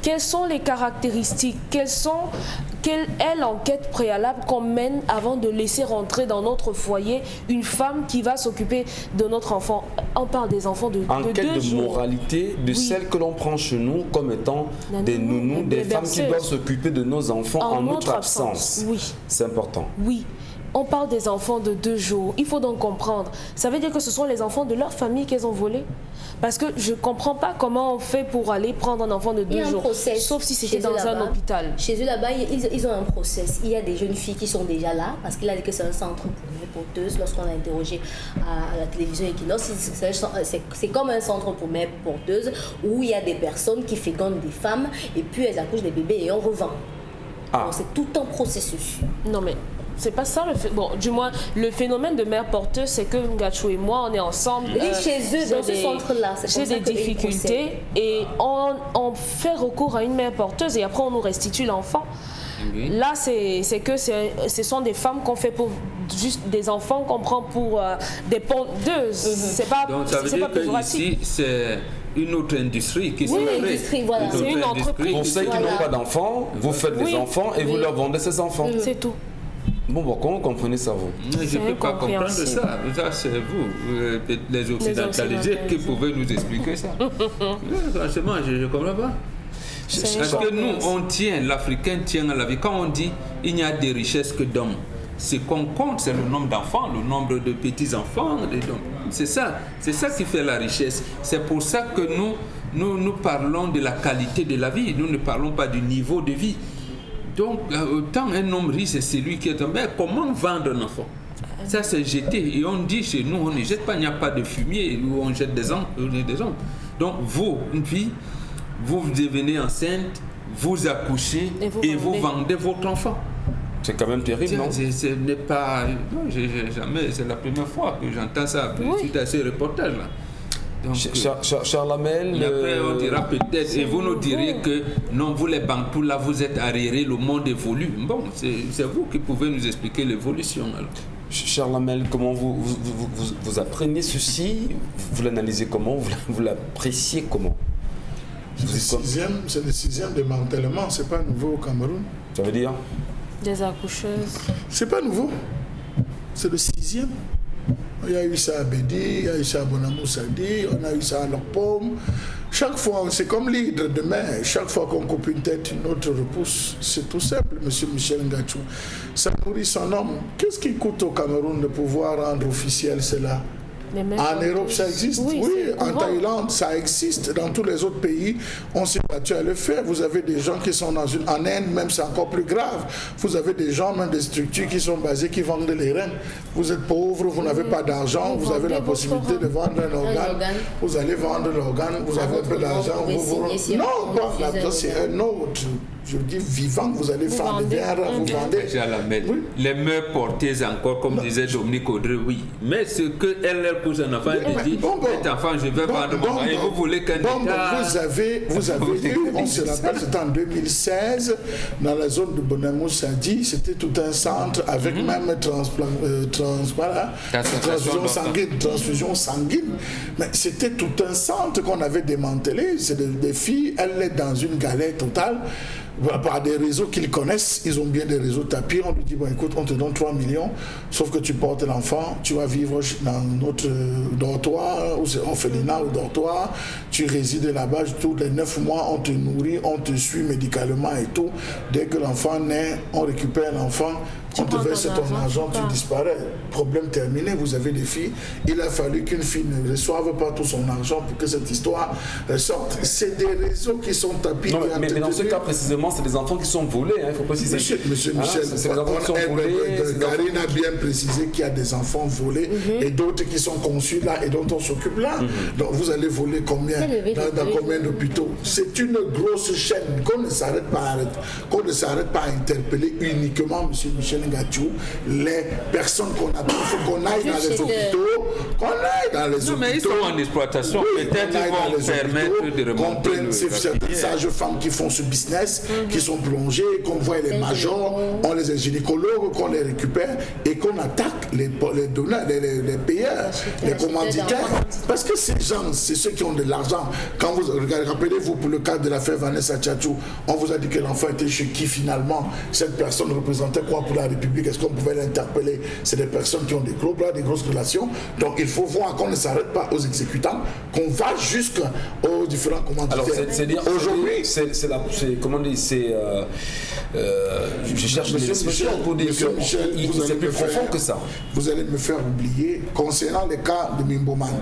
Quelles sont les caractéristiques, quelle est l'enquête préalable qu'on mène avant de laisser rentrer dans notre foyer une femme qui va s'occuper de notre enfant? On parle des enfants de 2 jours. Enquête de moralité de celles que l'on prend chez nous comme étant des nounous, des femmes qui doivent s'occuper de nos enfants en notre absence. Oui. C'est important. Oui. On parle des enfants de 2 jours. Il faut donc comprendre. Ça veut dire que ce sont les enfants de leur famille qu'elles ont volés? Parce que je ne comprends pas comment on fait pour aller prendre un enfant de 2 jours. Sauf si c'était dans un hôpital. Chez eux là-bas, ils ont un process. Il y a des jeunes filles qui sont déjà là, parce qu'il a dit que c'est un centre pour mères porteuses. Lorsqu'on a interrogé à la télévision Equinox, c'est comme un centre pour mères porteuses où il y a des personnes qui fécondent des femmes et puis elles accouchent des bébés et on revend. C'est tout un processus. Non mais... c'est pas ça du moins le phénomène de mère porteuse, c'est que Ngachou et moi on est ensemble. Chez eux dans ce centre-là, c'est des difficultés et on fait recours à une mère porteuse et après on nous restitue l'enfant. Là c'est que ce sont des femmes qu'on fait pour juste des enfants qu'on prend pour des pondeuses. C'est pas. Donc ça veut dire que ici c'est une autre industrie qui s'est créée. Voilà. C'est une entreprise. Pour ceux qui n'ont pas d'enfants, vous faites des enfants et vous leur vendez ces enfants. C'est tout. Bon, comment comprenez ça, vous? Je ne peux pas comprendre ça. Ça, c'est vous, les occidentalisés, qui pouvez nous expliquer ça. Franchement, je ne comprends pas. Parce que nous, on tient, l'Africain tient à la vie. Quand on dit il n'y a des richesses que d'hommes, ce qu'on compte, c'est le nombre d'enfants, le nombre de petits-enfants. C'est ça qui fait la richesse. C'est pour ça que nous parlons de la qualité de la vie. Nous ne parlons pas du niveau de vie. Donc, autant un homme riche, c'est celui qui est tombé. Comment vendre un enfant? Ça, c'est jeter. Et on dit chez nous, on ne jette pas, il n'y a pas de fumier où on jette des hommes. Donc, vous, une fille, vous devenez enceinte, vous accouchez et vous vendez votre enfant. C'est quand même terrible, non? Ce n'est pas... Non, jamais... C'est la première fois que j'entends ça suite à ces reportages-là. Charles Hamel, et après on dira peut-être, et vous nous direz que non, vous les Bantous là, vous êtes arriérés, le monde évolue. Bon, c'est vous qui pouvez nous expliquer l'évolution. Charles Hamel, comment vous apprenez ceci? Vous l'analysez comment? Vous l'appréciez comment? C'est le 6e démantèlement, c'est pas nouveau au Cameroun. Ça veut dire? Des accoucheuses. C'est pas nouveau, c'est le 6e. Il y a eu ça à Bédi, il y a eu ça à Bonamou Sadi, on a eu ça à Lopom. Chaque fois, c'est comme l'hydre de mer. Chaque fois qu'on coupe une tête, une autre repousse. C'est tout simple, monsieur Michel Ngachou. Ça nourrit son homme. Qu'est-ce qui coûte au Cameroun de pouvoir rendre officiel cela? En Europe, ça existe. Oui, en Thaïlande, ça existe. Dans tous les autres pays, on s'est battu à le faire. Vous avez des gens qui sont en Inde, même c'est encore plus grave. Vous avez des gens, même des structures qui sont basées, qui vendent les reins. Vous êtes pauvre, vous n'avez pas d'argent, vous avez la possibilité de vendre un organe. Vous allez vendre l'organe, vous avez un peu d'argent. Non, pas c'est un autre. Je dis vivant, vous allez faire des verres, vous vendez. Les mères porteuses encore, comme disait Dominique Audrey, oui. Mais ce qu'elle pousse un enfant, elle dit, cet enfant, je vais vendre mon mari. Vous voulez qu'un État... Vous avez eu, on se rappelle, c'était en 2016, dans la zone de Bonamou Sadi, c'était tout un centre avec même transfusion sanguine. Mais c'était tout un centre qu'on avait démantelé. C'est des filles, elles sont dans une galère totale. Par des réseaux qu'ils connaissent, ils ont bien des réseaux tapis. On lui dit, bon écoute, on te donne 3 millions, sauf que tu portes l'enfant, tu vas vivre dans notre dortoir, ou c'est orphelinat ou dortoir, tu résides là-bas, tous les 9 mois, on te nourrit, on te suit médicalement et tout. Dès que l'enfant naît, on récupère l'enfant, on te verse ton argent, tu disparais. Problème terminé, vous avez des filles. Il a fallu qu'une fille ne reçoive pas tout son argent pour que cette histoire sorte. C'est des réseaux qui sont tapis. Mais dans ce cas précisément, c'est des enfants qui sont volés, il faut préciser. Monsieur Michel, c'est des enfants qui sont volés. Karine a bien précisé qu'il y a des enfants volés et d'autres qui sont conçus là et dont on s'occupe là. Donc vous allez voler combien dans combien d'hôpitaux? C'est une grosse chaîne qu'on ne s'arrête pas à interpeller uniquement, monsieur Michel Ngatou, les personnes qu'on a. Il faut qu'on aille dans les hôpitaux. Non, mais ils sont en exploitation. Peut-être qu'ils vont permettre de remonter le certaines sages-femmes qui font ce business, qui sont plongées, qu'on voit les majors, on les gynécologues, qu'on les récupère et qu'on attaque les donneurs, les payeurs, les commanditaires. Parce que ces gens, c'est ceux qui ont de l'argent. Quand vous regardez, rappelez-vous pour le cas de l'affaire Vanessa Tchatchou, on vous a dit que l'enfant était chez qui finalement? Cette personne représentait quoi pour la République? Est-ce qu'on pouvait l'interpeller? C'est des personnes qui ont des gros bras, des grosses relations. Donc il faut voir qu'on ne s'arrête pas aux exécutants, qu'on va jusqu'aux différents commanditaires. Alors c'est-à-dire aujourd'hui, comment on dit, je cherche des expressions pour dire que c'est plus profond que ça. Vous allez me faire oublier concernant les cas de Mimboman,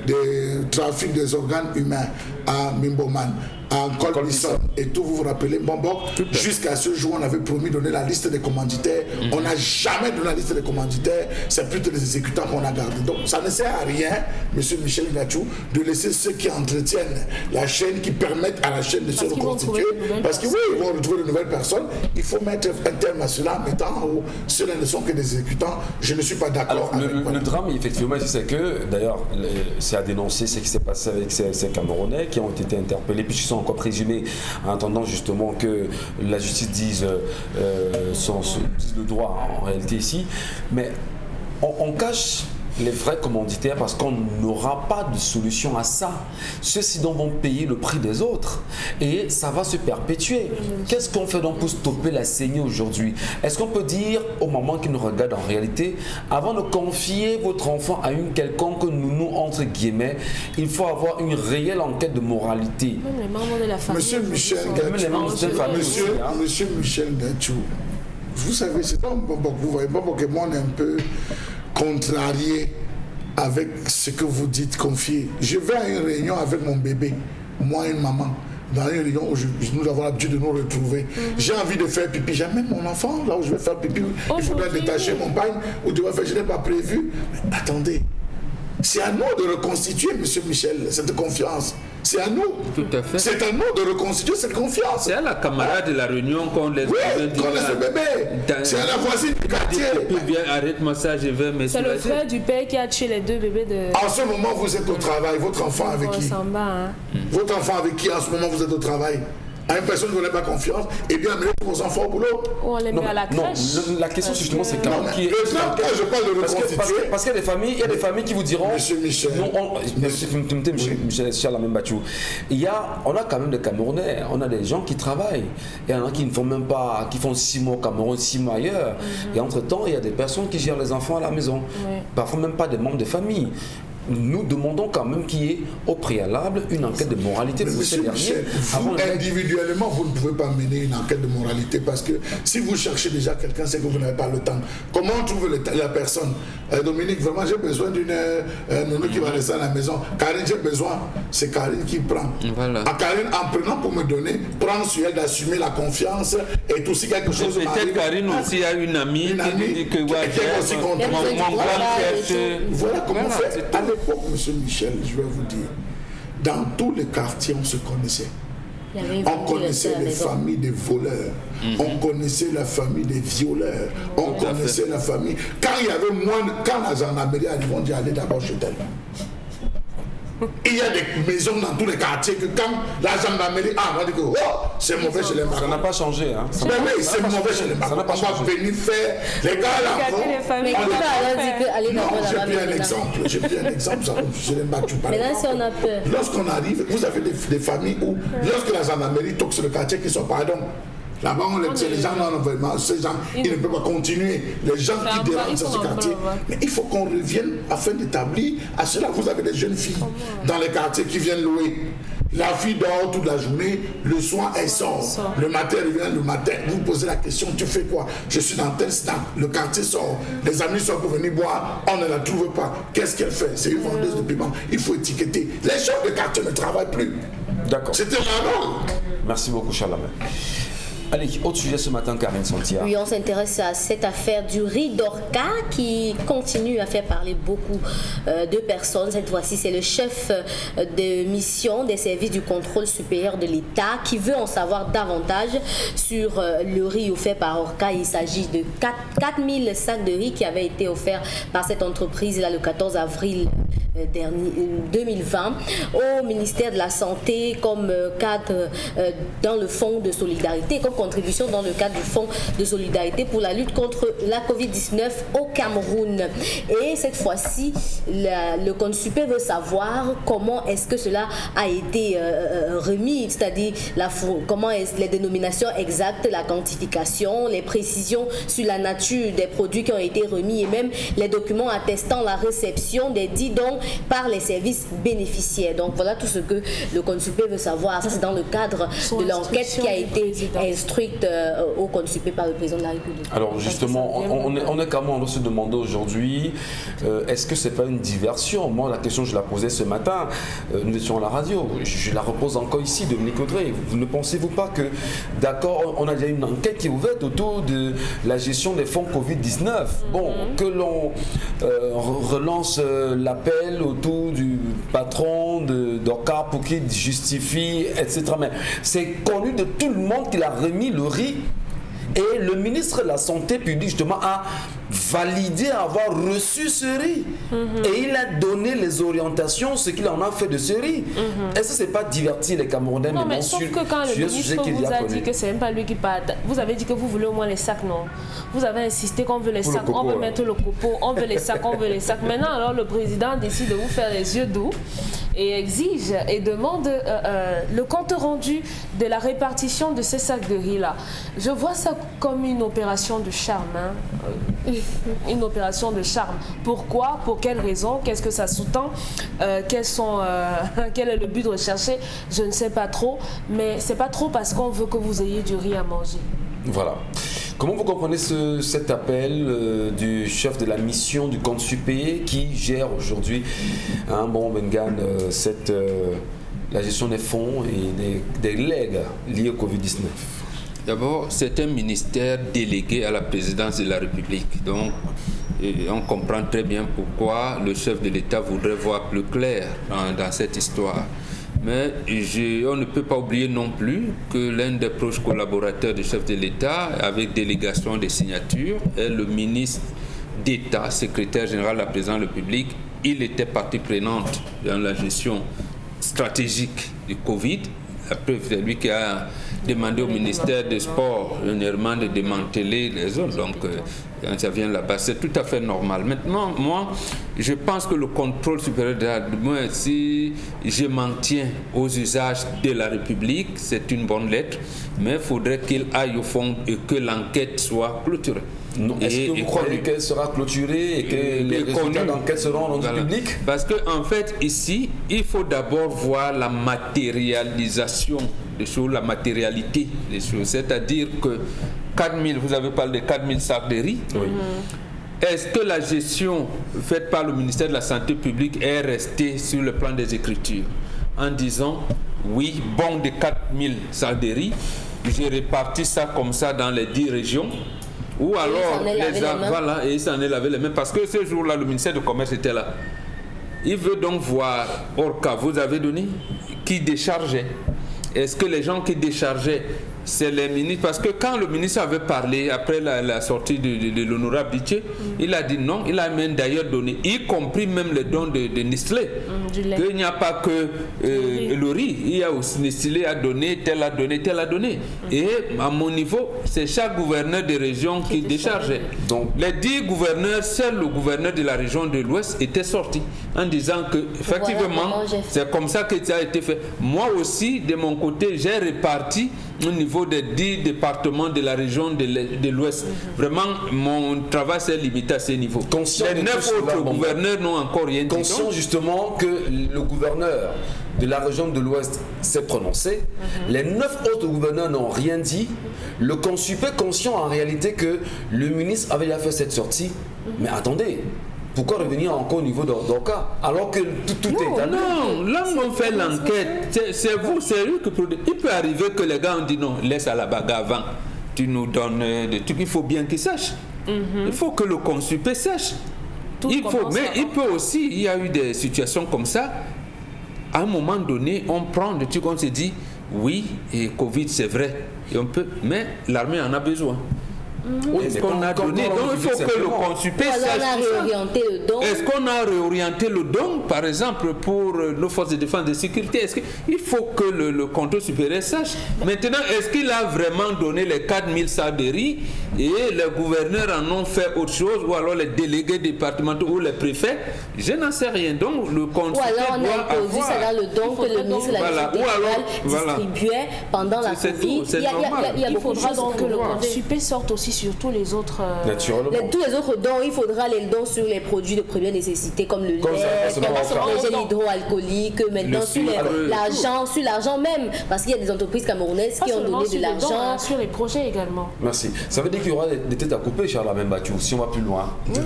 des trafics des organes humains à Mimboman, à Colbison et tout, vous vous rappelez, Bombok, jusqu'à ce jour, on avait promis de donner la liste des commanditaires. On n'a jamais donné la liste des commanditaires, c'est plutôt les exécutants qu'on a gardés. Donc ça ne sert à rien, monsieur Michel Ngatou, de laisser ceux qui entretiennent la chaîne, qui permettent à la chaîne de se reconstituer. Parce que oui, ils vont retrouver de nouvelles personnes. Il faut mettre un terme à cela, mettant en haut, ceux-là ne sont que des exécutants. Je ne suis pas d'accord avec le drame, effectivement, c'est que, d'ailleurs, c'est à dénoncer ce qui s'est passé avec ces Camerounais qui ont été interpellés, puisqu'ils sont encore présumés, en attendant justement que la justice dise le droit en réalité ici. Mais on cache les vrais commanditaires parce qu'on n'aura pas de solution à ça. Ceux-ci donc vont payer le prix des autres et ça va se perpétuer. Qu'est-ce qu'on fait donc pour stopper la saignée aujourd'hui? Est-ce qu'on peut dire aux mamans qui nous regardent en réalité, avant de confier votre enfant à une quelconque nounou entre guillemets, il faut avoir une réelle enquête de moralité? Même les membres de la famille. Monsieur Michel Ngatou, Monsieur Michel Ngatou, vous savez, c'est pas vous voyez pas que moi on est un peu contrarié avec ce que vous dites, confier. Je vais à une réunion avec mon bébé, moi et une maman, dans une réunion où nous avons l'habitude de nous retrouver. J'ai envie de faire pipi, j'amène mon enfant, là où je vais faire pipi, il faudra détacher mon bain, ou tu vas faire, je n'ai pas prévu. Mais attendez, c'est à nous de reconstituer, monsieur Michel, cette confiance. C'est à nous. Tout à fait. C'est à nous de reconstituer cette confiance. C'est à la camarade de la réunion qu'on laisse. Oui, qu'on laisse le bébé. C'est à la voisine du quartier. Puis viens, arrête-moi ça, je vais me C'est le frère du père qui a tué les deux bébés de... En ce moment, vous êtes au travail. Votre enfant avec qui? Votre enfant avec qui en ce moment vous êtes au travail? À une personne que vous n'avez pas confiance, et bien amenez vos enfants au boulot. On les met à la crèche. Non, la question justement c'est quand qui est... je parle de reconstituer. Parce qu'il y a des familles qui vous diront... Monsieur Michel. On a quand même des Camerounais, on a des gens qui travaillent. Il y en a qui ne font même pas, qui font 6 mois au Cameroun, 6 mois ailleurs. Et entre-temps, il y a des personnes qui gèrent les enfants à la maison. Parfois même pas des membres de famille. Nous demandons quand même qu'il y ait au préalable une enquête de moralité pour ces derniers. Vous, individuellement, vous ne pouvez pas mener une enquête de moralité parce que si vous cherchez déjà quelqu'un, c'est que vous n'avez pas le temps. Comment on trouve la personne? Dominique, vraiment, j'ai besoin d'une nounou qui va rester à la maison. Karine, j'ai besoin. C'est Karine qui prend. Voilà. À Karine, en prenant pour me donner, prendre sur elle d'assumer la confiance et tout si quelque chose m'arrive. Peut-être Karine aussi a une amie qui dit que mon voilà comment on fait. À l'époque, monsieur Michel, je vais vous dire, dans tous les quartiers, on se connaissait. On connaissait les familles des voleurs, on connaissait la famille des violeurs, on connaissait la famille. Quand il y avait quand la gendarmerie arrive, on dit allez d'abord chez elle. Il y a des maisons dans tous les quartiers que quand la gendarmerie on va dire que c'est mauvais chez les marins. Ça n'a pas changé. Hein. Mais oui, c'est mauvais chez les marins. On va venir faire les gars là. J'ai pris un exemple. Je l'ai battu par exemple. Lorsqu'on arrive, vous avez des familles où, lorsque la gendarmerie toque sur le quartier, qui sont pardon. Là-bas, on les tient, les gens, non, vraiment, ces gens, ils ne peuvent pas continuer. Les gens qui dérangent dans ce quartier. Mais il faut qu'on revienne afin d'établir à cela. Vous avez des jeunes filles dans les quartiers qui viennent louer. La fille dort toute la journée, le soir elle sort. Le matin elle revient, le matin vous posez la question, tu fais quoi? Je suis dans tel stand, le quartier sort, les amis sont pour venir boire, on ne la trouve pas. Qu'est-ce qu'elle fait? C'est une vendeuse de piment, il faut étiqueter. Les chefs de quartier ne travaillent plus. D'accord. C'était un rôle. Merci beaucoup, Charlemagne. Allez, autre sujet ce matin, Karine Santia. Oui, on s'intéresse à cette affaire du riz d'Orca qui continue à faire parler beaucoup de personnes. Cette fois-ci, c'est le chef de mission des services du contrôle supérieur de l'État qui veut en savoir davantage sur le riz offert par Orca. Il s'agit de 4000 sacs de riz qui avaient été offerts par cette entreprise là, le 14 avril 2020 au ministère de la Santé comme cadre dans le fonds de solidarité, comme contribution dans le cadre du fonds de solidarité pour la lutte contre la Covid-19 au Cameroun. Et cette fois-ci, le CONSUPE veut savoir comment est-ce que cela a été remis, c'est-à-dire comment est les dénominations exactes, la quantification, les précisions sur la nature des produits qui ont été remis et même les documents attestant la réception des dits dons par les services bénéficiaires. Donc voilà tout ce que le CONSUPE veut savoir. Ça c'est dans le cadre de l'enquête qui a été instruite au CONSUPE par le président de la République. Alors justement, on est comment, on doit se demander aujourd'hui, est-ce que c'est pas une diversion? Moi la question je la posais ce matin, nous étions à la radio, je la repose encore ici, Dominique Audrey. Vous ne pensez-vous pas que, d'accord, on a déjà une enquête qui est ouverte autour de la gestion des fonds Covid-19, bon, que l'on relance l'appel autour du patron d'Orca pour qu'il justifie, etc. Mais c'est connu de tout le monde qu'il a remis le riz. Et le ministre de la Santé publique, justement, a validé avoir reçu ce riz. Et il a donné les orientations, ce qu'il en a fait de ce riz. Est-ce que ce n'est pas divertir les Camerounais? Non, mais sauf que quand le ministre vous a dit que c'est même pas lui qui part, vous avez dit que vous voulez au moins les sacs, non? Vous avez insisté qu'on veut les sacs, on veut mettre le copeau, on veut les sacs, on veut les sacs. Maintenant, alors le président décide de vous faire les yeux doux et exige et demande le compte rendu de la répartition de ces sacs de riz-là. Je vois ça comme une opération de charme. Une opération de charme. Pourquoi? Pour quelles raisons? Qu'est-ce que ça sous-tend? Quel est le but recherché? Je ne sais pas trop, mais c'est pas trop parce qu'on veut que vous ayez du riz à manger. Voilà. Comment vous comprenez cet appel du chef de la mission du CONSUPE qui gère aujourd'hui, la gestion des fonds et des legs liés au Covid-19? D'abord, c'est un ministère délégué à la présidence de la République. Donc, on comprend très bien pourquoi le chef de l'État voudrait voir plus clair dans cette histoire. Mais on ne peut pas oublier non plus que l'un des proches collaborateurs du chef de l'État, avec délégation des signatures, est le ministre d'État, secrétaire général de la présidence de la République. Il était partie prenante dans la gestion stratégique du Covid. Après, c'est lui qui a demandé au ministère des Sports dernièrement de démanteler les zones. Donc, quand ça vient là-bas, c'est tout à fait normal. Maintenant, moi, je pense que le contrôle supérieur de l'État, moi, si je m'en tiens aux usages de la République, c'est une bonne lettre, mais il faudrait qu'il aille au fond et que l'enquête soit clôturée. Est-ce que vous croyez qu'elle sera clôturée et que les résultats d'enquête seront rendus publics? Parce qu'en fait, ici, il faut d'abord voir la matérialisation des choses, la matérialité des choses. C'est-à-dire que 4000, vous avez parlé de 4000 sacs de riz. Oui. Est-ce que la gestion faite par le ministère de la Santé publique est restée sur le plan des écritures en disant, oui, bon de 4000 sacs de riz, j'ai réparti ça comme ça dans les 10 régions. Ou alors, et il s'en est lavé les mains. Parce que ce jour-là, le ministère du Commerce était là. Il veut donc voir, Orca, vous avez donné, qui déchargeait. Est-ce que les gens qui déchargeaient, c'est les ministres? Parce que quand le ministre avait parlé, après la sortie de l'honorable Ditché, il a dit non, il a même d'ailleurs donné, y compris même les dons de Nestlé. qu'il n'y a pas que le riz, il y a aussi Nestlé a donné, tel a donné, tel a donné. Et à mon niveau, c'est chaque gouverneur des régions qui déchargeait. Donc les 10 gouverneurs, seul le gouverneur de la région de l'Ouest était sorti en disant que effectivement, c'est comme ça que ça a été fait. Moi aussi, de mon côté, j'ai réparti au niveau des 10 départements de la région de l'Ouest. Vraiment, mon travail s'est limité à ce niveau. Les 9 autres gouverneurs n'ont encore rien dit. Conscient justement que le gouverneur de la région de l'Ouest s'est prononcé, les 9 autres gouverneurs n'ont rien dit. Le Consup est conscient en réalité que le ministre avait déjà fait cette sortie. Mais attendez, pourquoi revenir encore au niveau d'Orca alors que tout est établi? Non, là où on fait l'enquête, c'est vous, c'est eux qui produisent. Il peut arriver que les gars ont dit non, laisse à la bagarre avant, tu nous donnes des trucs, il faut bien qu'ils sachent. Il faut que le Consup sache. Mais il peut aussi, il y a eu des situations comme ça, à un moment donné, on prend des trucs, on se dit, oui, et Covid c'est vrai, et on peut, mais l'armée en a besoin. Est-ce qu'on a donné? Donc il faut que le Consup sache. Est-ce qu'on a réorienté le don, par exemple, pour nos forces de défense et de sécurité? Il faut que le contrôle supérieur sache. Maintenant, est-ce qu'il a vraiment donné les 4000 sacs de riz et les gouverneurs en ont fait autre chose, ou alors les délégués départementaux ou les préfets? Je n'en sais rien. Donc le contrôle. Ou alors on a introduit ça dans le don que le ministre de la distribuait pendant la Covid. Il faudra donc que le Consup sorte aussi sur tous les autres... tous les autres dons, il faudra les dons sur les produits de première nécessité comme le lait, les gels hydroalcooliques, maintenant sur l'argent même, parce qu'il y a des entreprises camerounaises qui ont donné de l'argent. Sur les projets également. Merci. Ça veut dire qu'il y aura des têtes à couper, Charles Bachou, si on va plus loin. Je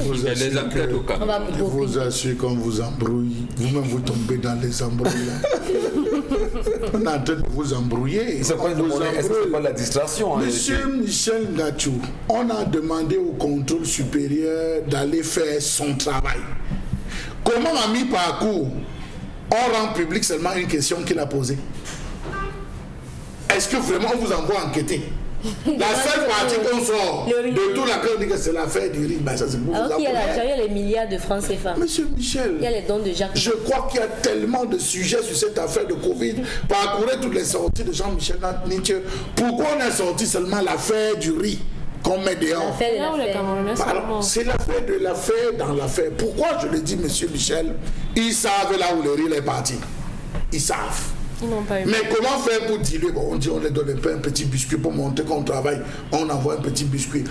vous assure qu'on vous embrouille, vous-même vous tombez dans les embrouilles. On est en train de vous embrouiller. C'est pas de la distraction. Monsieur Michel Ngachou, on a demandé au contrôle supérieur d'aller faire son travail. Comment à mi-parcours, on rend public seulement une question qu'il a posée? Est-ce que vraiment on vous envoie enquêter? La seule partie qu'on sort de tout la chronique, c'est l'affaire du riz. Ça, c'est pour alors qu'il y a l'argent, il y a les milliards de francs CFA. Monsieur Michel, il y a les dons de Jacques. Je crois qu'il y a tellement de sujets sur cette affaire de Covid. Parcourez toutes les sorties de Jean-Michel Nietzsche. Pourquoi on a sorti seulement l'affaire du riz qu'on met dehors? C'est l'affaire de l'affaire dans l'affaire. Pourquoi je le dis, monsieur Michel? Ils savent là où le riz est parti. Ils savent. Mais comment faire pour diluer? On dit on les donne un petit biscuit pour montrer qu'on travaille. On envoie un petit biscuit.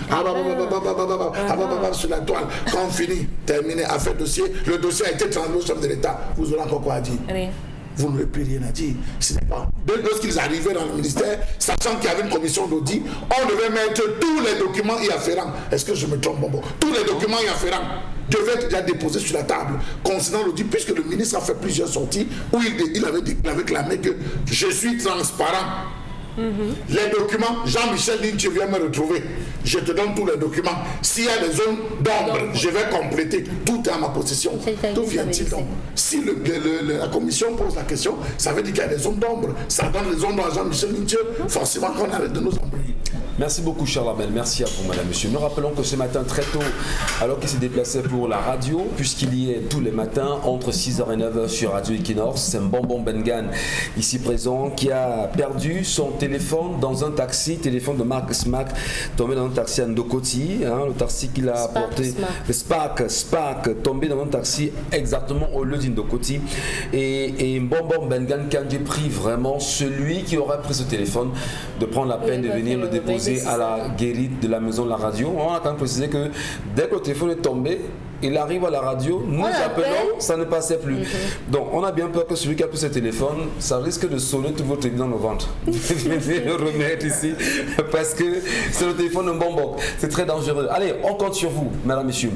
Sur la toile. Quand on finit, terminé, affaire dossier, le dossier a été transmis au chef de l'État. Vous aurez encore quoi à dire? Rien. Vous n'aurez plus rien à dire. Ce n'est pas. Lorsqu'ils arrivaient dans le ministère, sachant qu'il y avait une commission d'audit, on devait mettre tous les documents y afférents. Est-ce que je me trompe, Bobo? Tous les documents y afférents devaient être déjà déposés sur la table concernant l'audit, puisque le ministre a fait plusieurs sorties où il avait clamé que je suis transparent. Les documents, Jean-Michel dit, tu viens me retrouver. Je te donne tous les documents. S'il y a des zones d'ombre, je vais compléter. Tout est à ma possession. D'où vient-il donc? Si la commission pose la question, ça veut dire qu'il y a des zones d'ombre. Ça donne les zones d'ombre à Jean-Michel Nietzsche. Forcément qu'on arrête de nous embrouiller. Merci beaucoup, Charles Abel. Merci à vous, madame, monsieur. Nous rappelons que ce matin, très tôt, alors qu'il s'est déplacé pour la radio, puisqu'il y est tous les matins, entre 6h et 9h sur Radio Equinox, c'est un bonbon Bengan, ici présent, qui a perdu son téléphone dans un taxi, téléphone de marque Smack, tombé dans un taxi à Ndokoti, le taxi qu'il a apporté, le Spark, tombé dans un taxi exactement au lieu d'Indokoti. Et un bonbon Bengan qui a pris vraiment celui qui aurait pris ce téléphone, de prendre la peine de venir le déposer à la guérite de la maison de la radio. On a quand même précisé que dès que le téléphone est tombé, il arrive à la radio, nous appelons, ça ne passait plus. Donc on a bien peur que celui qui a pris ce téléphone, ça risque de sonner tout votre vie dans le ventre. Venez le remettre ici, parce que c'est le téléphone de bonbon. C'est très dangereux. Allez, on compte sur vous, madame, monsieur.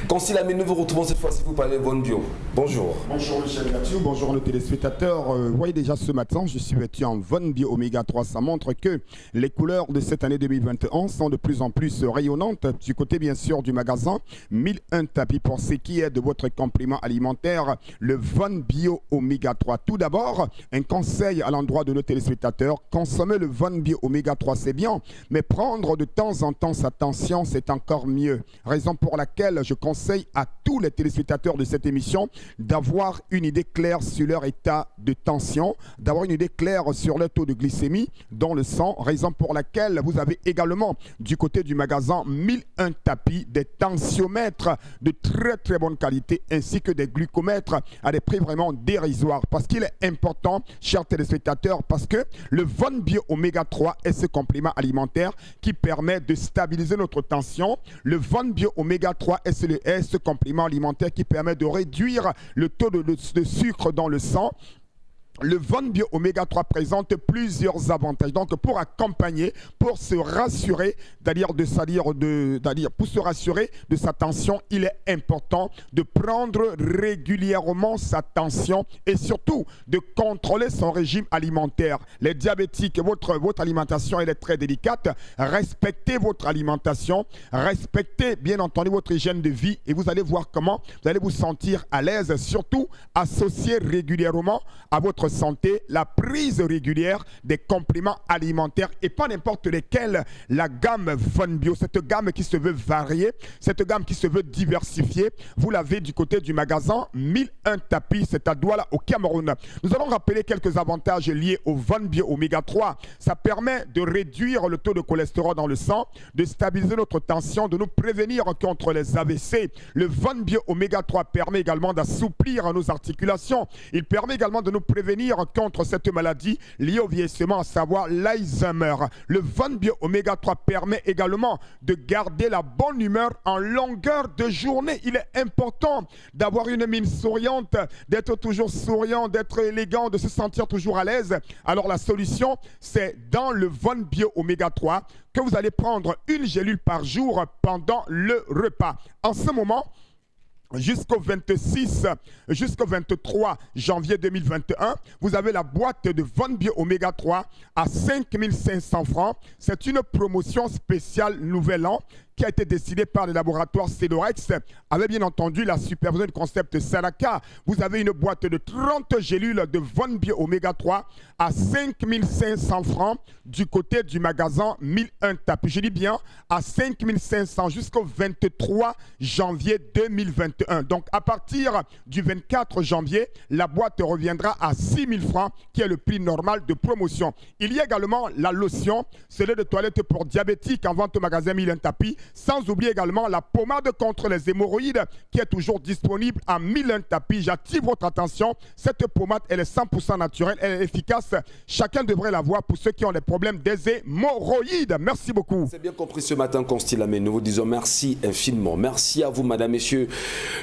Concile Amé, nous vous retrouvons cette fois-ci pour parler de Von Bio. Bonjour. Bonjour Michel Gathiou, bonjour nos téléspectateurs. Vous voyez déjà ce matin, je suis vêtu en Von Bio Oméga 3. Ça montre que les couleurs de cette année 2021 sont de plus en plus rayonnantes. Du côté bien sûr du magasin 1001 tapis Tapis, pour ce qui est de votre complément alimentaire, le Von Bio Oméga 3. Tout d'abord, un conseil à l'endroit de nos téléspectateurs, consommer le Von Bio Oméga 3 c'est bien, mais prendre de temps en temps sa tension c'est encore mieux. Raison pour laquelle je conseille à tous les téléspectateurs de cette émission d'avoir une idée claire sur leur état de tension, d'avoir une idée claire sur le taux de glycémie dans le sang, raison pour laquelle vous avez également du côté du magasin 1001 tapis des tensiomètres de très très bonne qualité ainsi que des glucomètres à des prix vraiment dérisoires, parce qu'il est important, chers téléspectateurs, parce que le Von Bio Oméga 3 est ce complément alimentaire qui permet de stabiliser notre tension. Le Von Bio Oméga 3 est ce complément alimentaire qui permet de réduire le taux de sucre dans le sang. Le Von Bio Oméga 3 présente plusieurs avantages. Donc, pour accompagner, pour se rassurer, pour se rassurer de sa tension, il est important de prendre régulièrement sa tension et surtout de contrôler son régime alimentaire. Les diabétiques, votre alimentation, elle est très délicate. Respectez votre alimentation, respectez bien entendu votre hygiène de vie et vous allez voir comment vous allez vous sentir à l'aise. Surtout, associez régulièrement à votre santé la prise régulière des compléments alimentaires et pas n'importe lesquels. La gamme Von Bio, cette gamme qui se veut variée, cette gamme qui se veut diversifiée, vous l'avez du côté du magasin 1001 tapis, c'est à Douala au Cameroun. Nous allons rappeler quelques avantages liés au Von Bio Oméga 3. Ça permet de réduire le taux de cholestérol dans le sang, de stabiliser notre tension, de nous prévenir contre les AVC. Le Von Bio Oméga 3 permet également d'assouplir nos articulations. Il permet également de nous prévenir contre cette maladie liée au vieillissement, à savoir l'Alzheimer. Le Von Bio Oméga 3 permet également de garder la bonne humeur en longueur de journée. Il est important d'avoir une mine souriante, d'être toujours souriant, d'être élégant, de se sentir toujours à l'aise. Alors la solution, c'est dans le Von Bio Oméga 3 que vous allez prendre une gélule par jour pendant le repas. En ce moment, jusqu'au 23 janvier 2021, vous avez la boîte de Von Bio Oméga 3 à 5 500 francs. C'est une promotion spéciale Nouvel An qui a été décidée par le laboratoire Cedorex avec bien entendu la supervision du concept Saraka. Vous avez une boîte de 30 gélules de Von Bio Oméga 3 à 5 500 francs du côté du magasin 1001 tapis. Je dis bien à 5 500 jusqu'au 23 janvier 2021. Donc à partir du 24 janvier, la boîte reviendra à 6 000 francs qui est le prix normal de promotion. Il y a également la lotion, c'est de toilette pour diabétiques en vente au magasin 1001 tapis. Sans oublier également la pommade contre les hémorroïdes qui est toujours disponible à 1001 tapis. J'attire votre attention, cette pommade elle est 100% naturelle, elle est efficace. Chacun devrait la voir pour ceux qui ont des problèmes des hémorroïdes. Merci beaucoup. C'est bien compris ce matin, Constilamé. Nous vous disons merci infiniment. Merci à vous, madame, messieurs.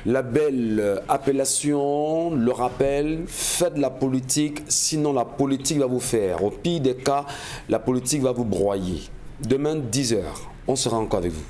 La belle appellation, le rappel, faites de la politique, sinon la politique va vous faire. Au pire des cas, la politique va vous broyer. Demain, 10h. On sera encore avec vous.